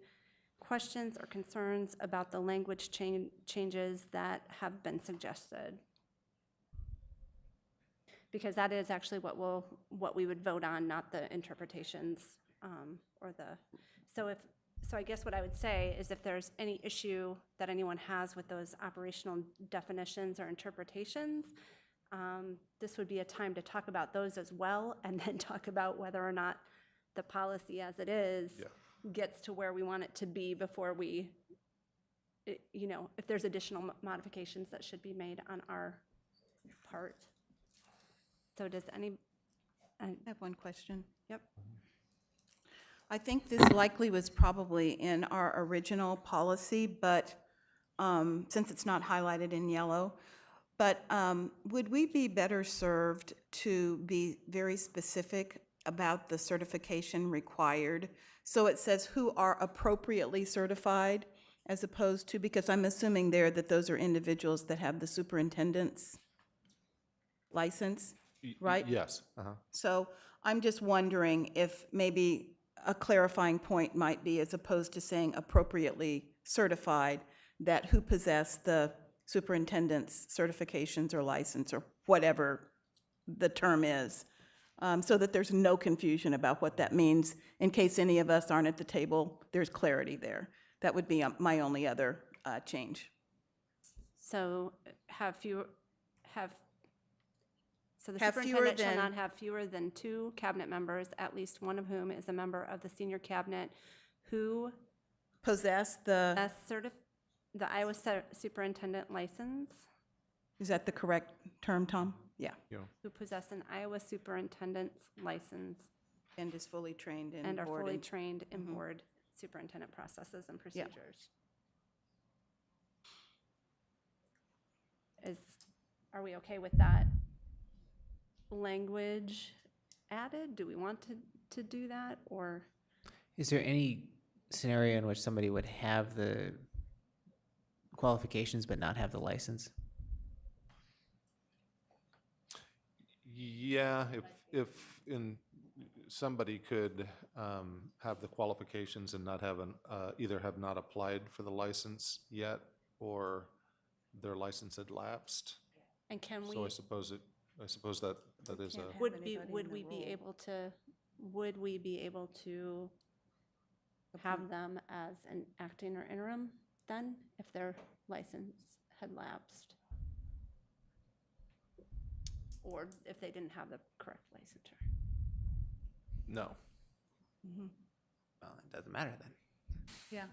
questions or concerns about the language changes that have been suggested? Because that is actually what we would vote on, not the interpretations or the. So I guess what I would say is if there's any issue that anyone has with those operational definitions or interpretations, this would be a time to talk about those as well, and then talk about whether or not the policy as it is gets to where we want it to be before we, if there's additional modifications that should be made on our part. So does any? I have one question. Yep. I think this likely was probably in our original policy, but since it's not highlighted in yellow, But would we be better served to be very specific about the certification required? So it says who are appropriately certified, as opposed to, because I'm assuming there that those are individuals that have the superintendent's license, right? Yes. So I'm just wondering if maybe a clarifying point might be, as opposed to saying appropriately certified, that who possess the superintendent's certifications or license or whatever the term is, so that there's no confusion about what that means. In case any of us aren't at the table, there's clarity there. That would be my only other change. So so the Have fewer superintendent shall than- not have fewer than 2 cabinet members, at least one of whom is a member of the senior cabinet who Possess the, the Iowa superintendent license, is that the correct term, Tom? Yeah. who possess an Iowa superintendent's license And is fully trained in and are board fully and- trained in board superintendent processes and procedures. Are we okay with that language added? Do we want to do that, or? Is there any scenario in which somebody would have the qualifications but not have the license? Yeah, if somebody could have the qualifications and not have either have not applied for the license yet, or their license had lapsed. And can we? So I suppose that is a. Would we be able to have them as an acting or interim then, if their license had lapsed? Or if they didn't have the correct licensure? No. Well, it doesn't matter then. Yeah.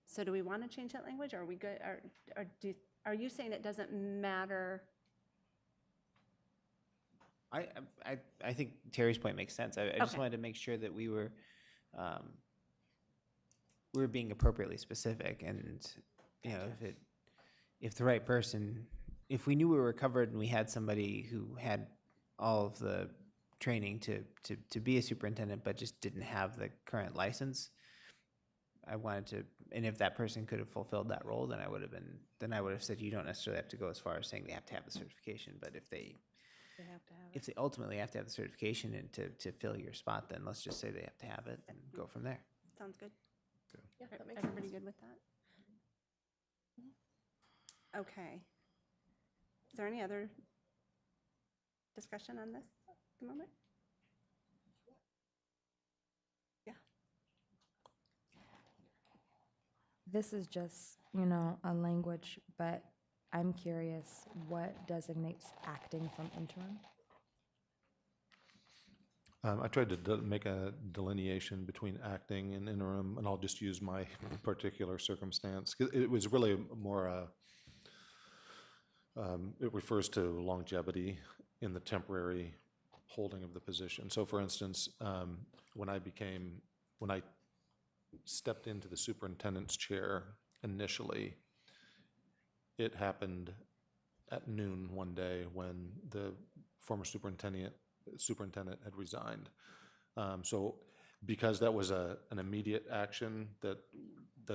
So do we want to change that language, or are we good, are you saying it doesn't matter? I think Terry's point makes sense. I just Okay. wanted to make sure that we were being appropriately specific, and if the right person, if we knew we were covered and we had somebody who had all of the training to be a superintendent but just didn't have the current license, I wanted to, and if that person could have fulfilled that role, then I would have said you don't necessarily have to go as far as saying they have to have the certification, but if they ultimately have to have the certification and to fill your spot, then let's just say they have to have it and go from there. Sounds good. Yeah, that makes Everybody sense. good with that? Okay. Is there any other discussion on this at the moment? Yeah. This is just, a language, but I'm curious, what designates acting from interim? I tried to make a delineation between acting and interim, and I'll just use my particular circumstance. 'Cause it was really more it refers to longevity in the temporary holding of the position. So for instance, when I stepped into the superintendent's chair initially, it happened at noon one day when the former superintendent had resigned. So because that was an immediate action that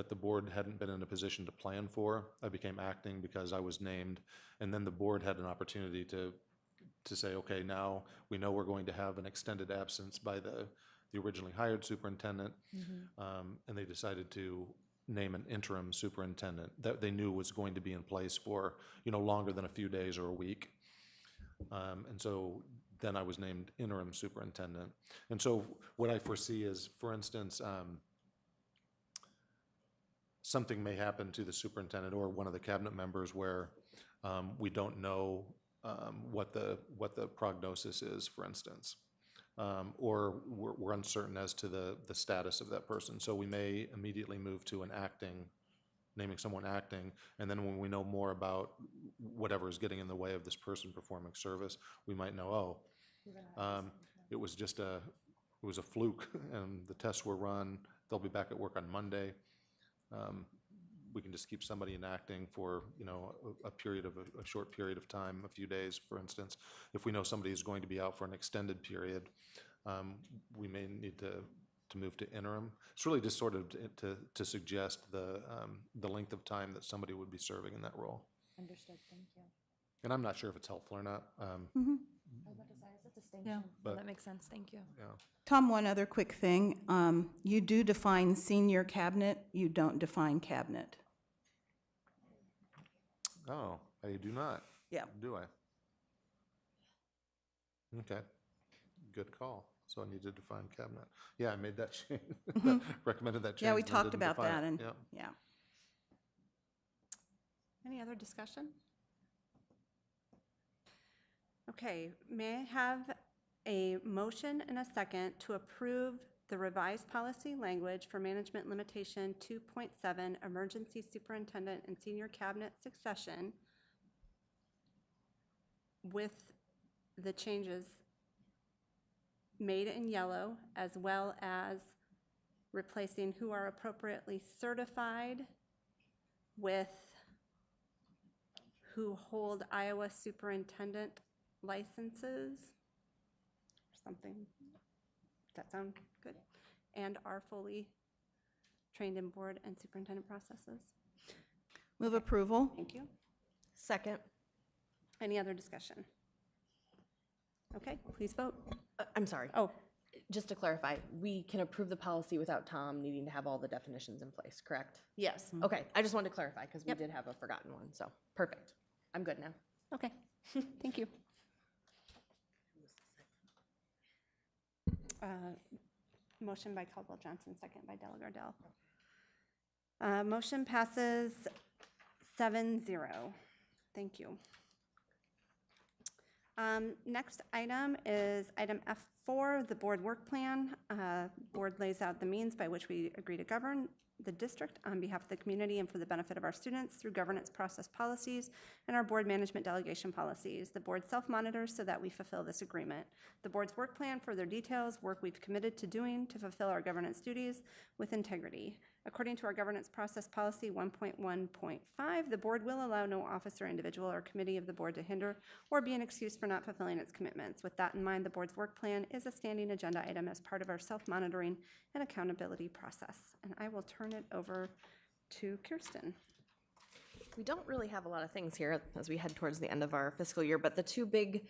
the board hadn't been in a position to plan for, I became acting because I was named, and then the board had an opportunity to say, okay, now we know we're going to have an extended absence by the originally hired superintendent, and they decided to name an interim superintendent that they knew was going to be in place for longer than a few days or a week. And so then I was named interim superintendent. And so what I foresee is, for instance, something may happen to the superintendent or one of the cabinet members where we don't know what the prognosis is, for instance, or we're uncertain as to the status of that person. So we may immediately move to naming someone acting, and then when we know more about whatever is getting in the way of this person performing service, we might know, it was just a fluke, and the tests were run. They'll be back at work on Monday. we can just keep somebody enacting for, you know, a period of, a short period of time, a few days, for instance. If we know somebody is going to be out for an extended period, we may need to move to interim. It's really just sort of to suggest the length of time that somebody would be serving in that role. Understood, thank you. And I'm not sure if it's helpful or not. I was about to say, it's a distinction. Yeah. But- That makes sense, thank you. Yeah. Tom, one other quick thing. You do define senior cabinet, you don't define cabinet. Oh, I do not. Yeah. Do I? Okay, good call. So I need to define cabinet. Yeah, I made that change, recommended that change. Yeah, we and then talked didn't about define that, it. and, Yeah. yeah. Any other discussion? Okay, may I have a motion and a second to approve the revised policy language for management limitation 2.7, emergency superintendent and senior cabinet succession with the changes made in yellow, as well as replacing who are appropriately certified with who hold Iowa superintendent licenses, or something. Does that sound good? And are fully trained in board and superintendent processes. Move approval. Thank you. Second. Any other discussion? Okay, please vote. I'm sorry. Oh, Just to clarify, we can approve the policy without Tom needing to have all the definitions in place, correct? yes. Okay, I just wanted to clarify because we Yep. did have a forgotten one, so perfect. I'm good now. Okay, thank you. Motion by Caldwell Johnson, second by Delagardelle. Motion passes 7-0. Thank you. Next item is item F4, the board work plan. Board lays out the means by which we agree to govern the district on behalf of the community and for the benefit of our students through governance process policies and our board management delegation policies. The board self-monitors so that we fulfill this agreement. The board's work plan further details work we've committed to doing to fulfill our governance duties with integrity. According to our governance process policy 1.1.5, the board will allow no officer, individual, or committee of the board to hinder or be an excuse for not fulfilling its commitments. With that in mind, the board's work plan is a standing agenda item as part of our self-monitoring and accountability process. And I will turn it over to Kirsten. We don't really have a lot of things here as we head towards the end of our fiscal year, but the two big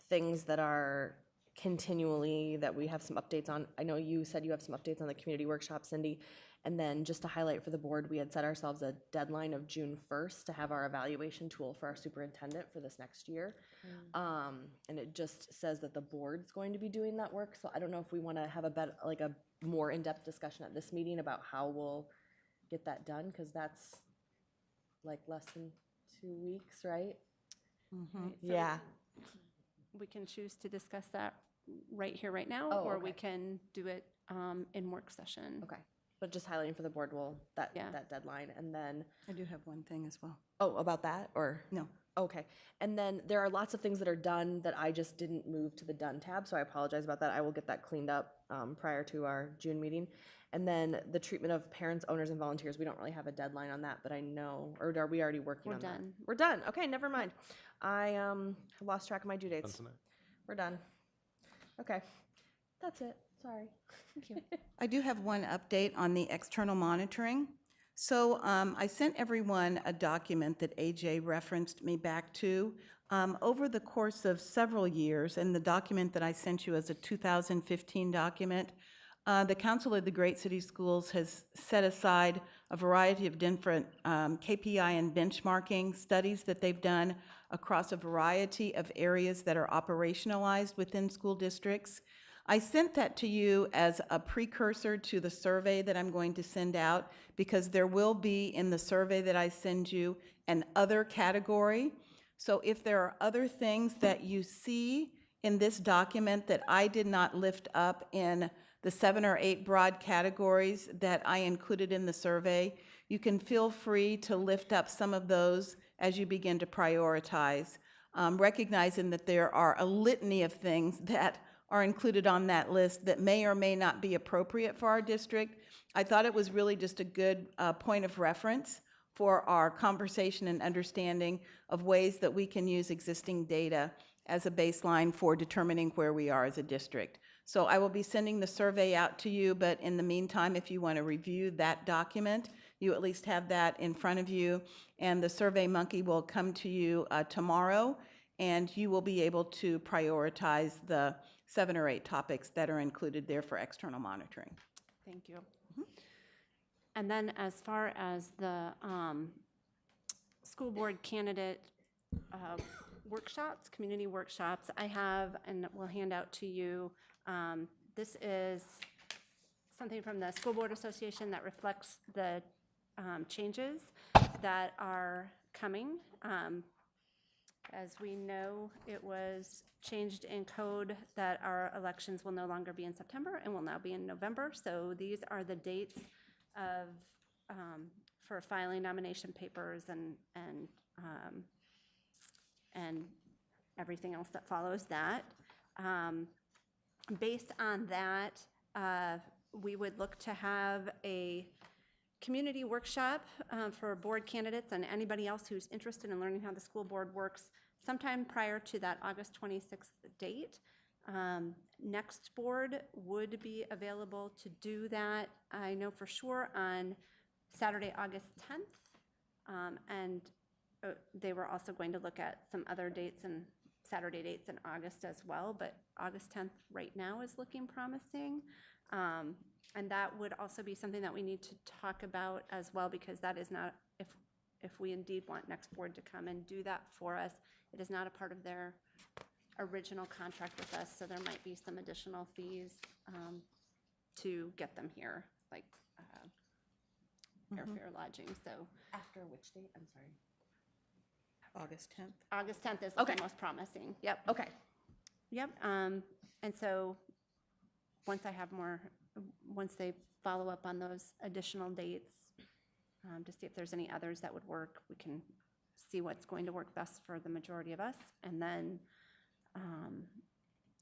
things that are continually that we have some updates on. I know you said you have some updates on the community workshop, Cindy. And then just to highlight for the board, we had set ourselves a deadline of June 1st to have our evaluation tool for our superintendent for this next year. And it just says that the board's going to be doing that work. So I don't know if we want to have a more in-depth discussion at this meeting about how we'll get that done, because that's like less than 2 weeks, right? Right, so Yeah. We can choose to discuss that right here, right now, Oh, or we okay. can do it in work session. Okay, but just highlighting for the board, that Yeah. that deadline, and then, I do have one thing as well. oh, about that, or? No. Okay, and then there are lots of things that are done that I just didn't move to the done tab, so I apologize about that. I will get that cleaned up prior to our June meeting. And then the treatment of parents, owners, and volunteers, we don't really have a deadline on that, but I know, or are we already working We're on that? done. We're done, okay, never mind. I lost track of my due Done dates. tonight. We're done. Okay, that's it, sorry. Thank you. I do have one update on the external monitoring. So I sent everyone a document that AJ referenced me back to. Over the course of several years, and the document that I sent you as a 2015 document, the Council of the Great City Schools has set aside a variety of different KPI and benchmarking studies that they've done across a variety of areas that are operationalized within school districts. I sent that to you as a precursor to the survey that I'm going to send out, because there will be in the survey that I send you an other category. So if there are other things that you see in this document that I did not lift up in the 7 or 8 broad categories that I included in the survey, you can feel free to lift up some of those as you begin to prioritize, recognizing that there are a litany of things that are included on that list that may or may not be appropriate for our district. I thought it was really just a good point of reference for our conversation and understanding of ways that we can use existing data as a baseline for determining where we are as a district. So I will be sending the survey out to you, but in the meantime, if you want to review that document, you at least have that in front of you. And the Survey Monkey will come to you tomorrow, and you will be able to prioritize the 7 or 8 topics that are included there for external monitoring. Thank you. And then as far as the school board candidate workshops, community workshops, I have, and we'll hand out to you, this is something from the School Board Association that reflects the changes that are coming. As we know, it was changed in code that our elections will no longer be in September and will now be in November. So these are the dates of for filing nomination papers and everything else that follows that. Based on that, we would look to have a community workshop for board candidates and anybody else who's interested in learning how the school board works sometime prior to that August 26th date. Next board would be available to do that, I know for sure, on Saturday, August 10th. And they were also going to look at some other dates and Saturday dates in August as well, but August 10th right now is looking promising. And that would also be something that we need to talk about as well, because that is not, if we indeed want next board to come and do that for us, it is not a part of their original contract with us, so there might be some additional fees to get them here, like airfare, lodging, so. After which date? I'm sorry. August 10th? August 10th is looking most promising, yep. Okay. Yep, and so once I have more, once they follow up on those additional dates, to see if there's any others that would work, we can see what's going to work best for the majority of us. And then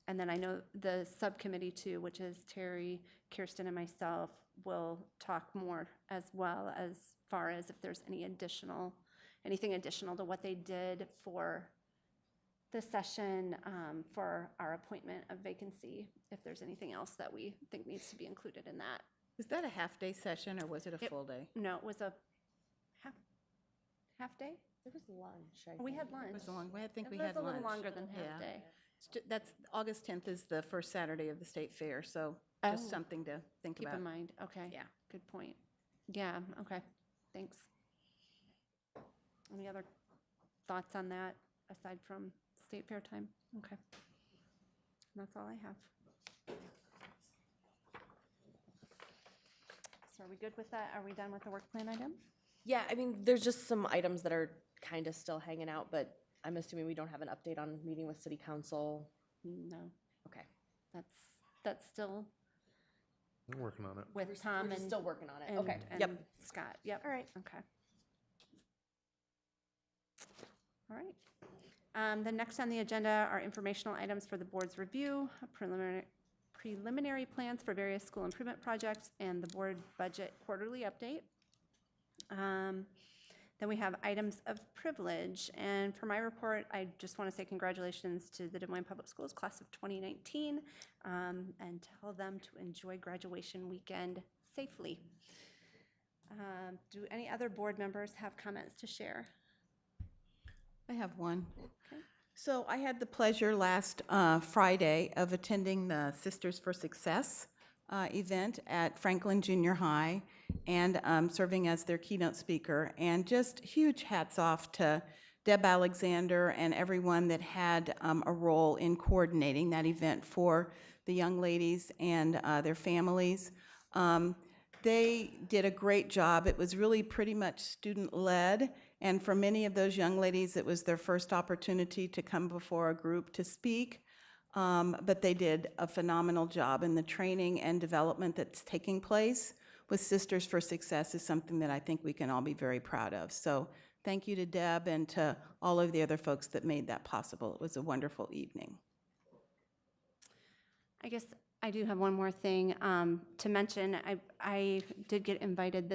I know the subcommittee too, which is Terry, Kirsten, and myself, will talk more as well as far as if there's anything additional to what they did for the session for our appointment of vacancy, if there's anything else that we think needs to be included in that. Was that a half-day session or was it a full day? No, it was a half day? It was lunch. We had lunch. It was long. I think It we was had a little lunch. longer than Yeah. half day. That's, August 10th is the first Saturday of the state fair, so Oh. just something to think Keep about. in mind, okay. Yeah. Good point. Yeah, okay, thanks. Any other thoughts on that, aside from state fair time? Okay. That's all I have. So are we good with that? Are we done with the work plan item? Yeah, I mean, there's just some items that are kind of still hanging out, but I'm assuming we don't have an update on meeting with city council. No. Okay. That's still I'm working on it. with Tom We're and. still working on it. and- Okay. and Yep. Scott, yep. All right. Okay. All right. The next on the agenda are informational items for the board's review, preliminary plans for various school improvement projects, and the board budget quarterly update. Then we have items of privilege, and for my report, I just want to say congratulations to the Des Moines Public Schools class of 2019, and tell them to enjoy graduation weekend safely. Do any other board members have comments to share? I have one. So I had the pleasure last Friday of attending the Sisters for Success event at Franklin Junior High and serving as their keynote speaker. And just huge hats off to Deb Alexander and everyone that had a role in coordinating that event for the young ladies and their families. They did a great job. It was really pretty much student-led, and for many of those young ladies, it was their first opportunity to come before a group to speak. But they did a phenomenal job, and the training and development that's taking place with Sisters for Success is something that I think we can all be very proud of. So thank you to Deb and to all of the other folks that made that possible. It was a wonderful evening. guess I do have one more thing to mention. I did get invited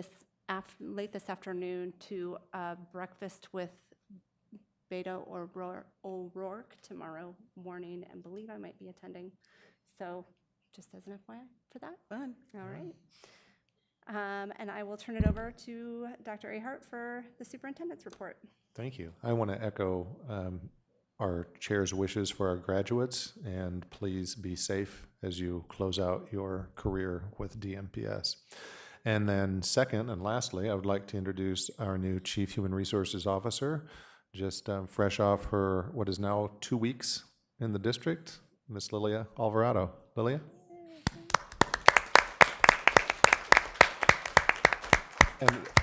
late this afternoon to breakfast with Beto O'Rourke tomorrow morning, and believe I might be attending. So just as an FYI for that. Fun. All right. And I will turn it over to Dr. Ahart for the superintendent's report. Thank you. I want to echo our chair's wishes for our graduates, and please be safe as you close out your career with DMPS. And then second and lastly, I would like to introduce our new Chief Human Resources Officer, just fresh off her, what is now 2 weeks in the district, Miss Lilia Alvarado. Lilia?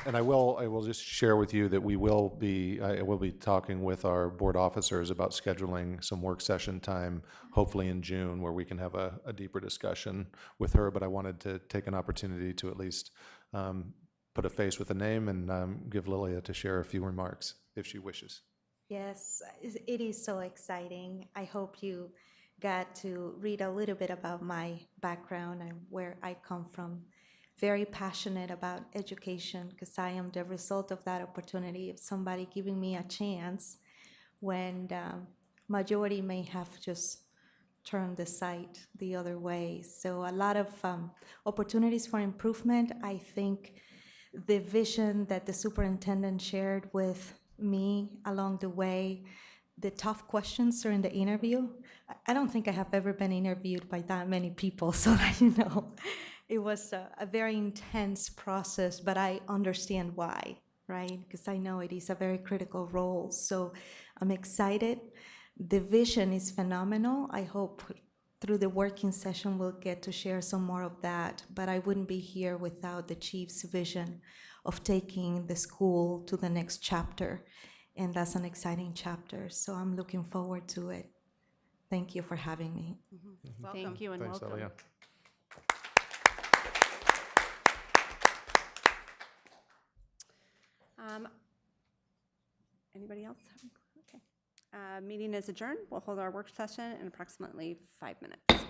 And I will just share with you that I will be talking with our board officers about scheduling some work session time, hopefully in June, where we can have a deeper discussion with her. But I wanted to take an opportunity to at least put a face with a name and give Lilia to share a few remarks if she wishes. Yes, it is so exciting. I hope you got to read a little bit about my background and where I come from. Very passionate about education because I am the result of that opportunity of somebody giving me a chance when the majority may have just turned the sight the other way. So a lot of opportunities for improvement. I think the vision that the superintendent shared with me along the way, the tough questions during the interview. I don't think I have ever been interviewed by that many people, so that you know. It was a very intense process, but I understand why, right? Because I know it is a very critical role. So I'm excited. The vision is phenomenal. I hope through the working session we'll get to share some more of that, but I wouldn't be here without the chief's vision of taking the school to the next chapter, and that's an exciting chapter, so I'm looking forward to it. Thank you for having me. Thank you and Thanks, welcome. Lilia. Anybody else? Okay. Meeting is adjourned. We'll hold our work session in approximately 5 minutes.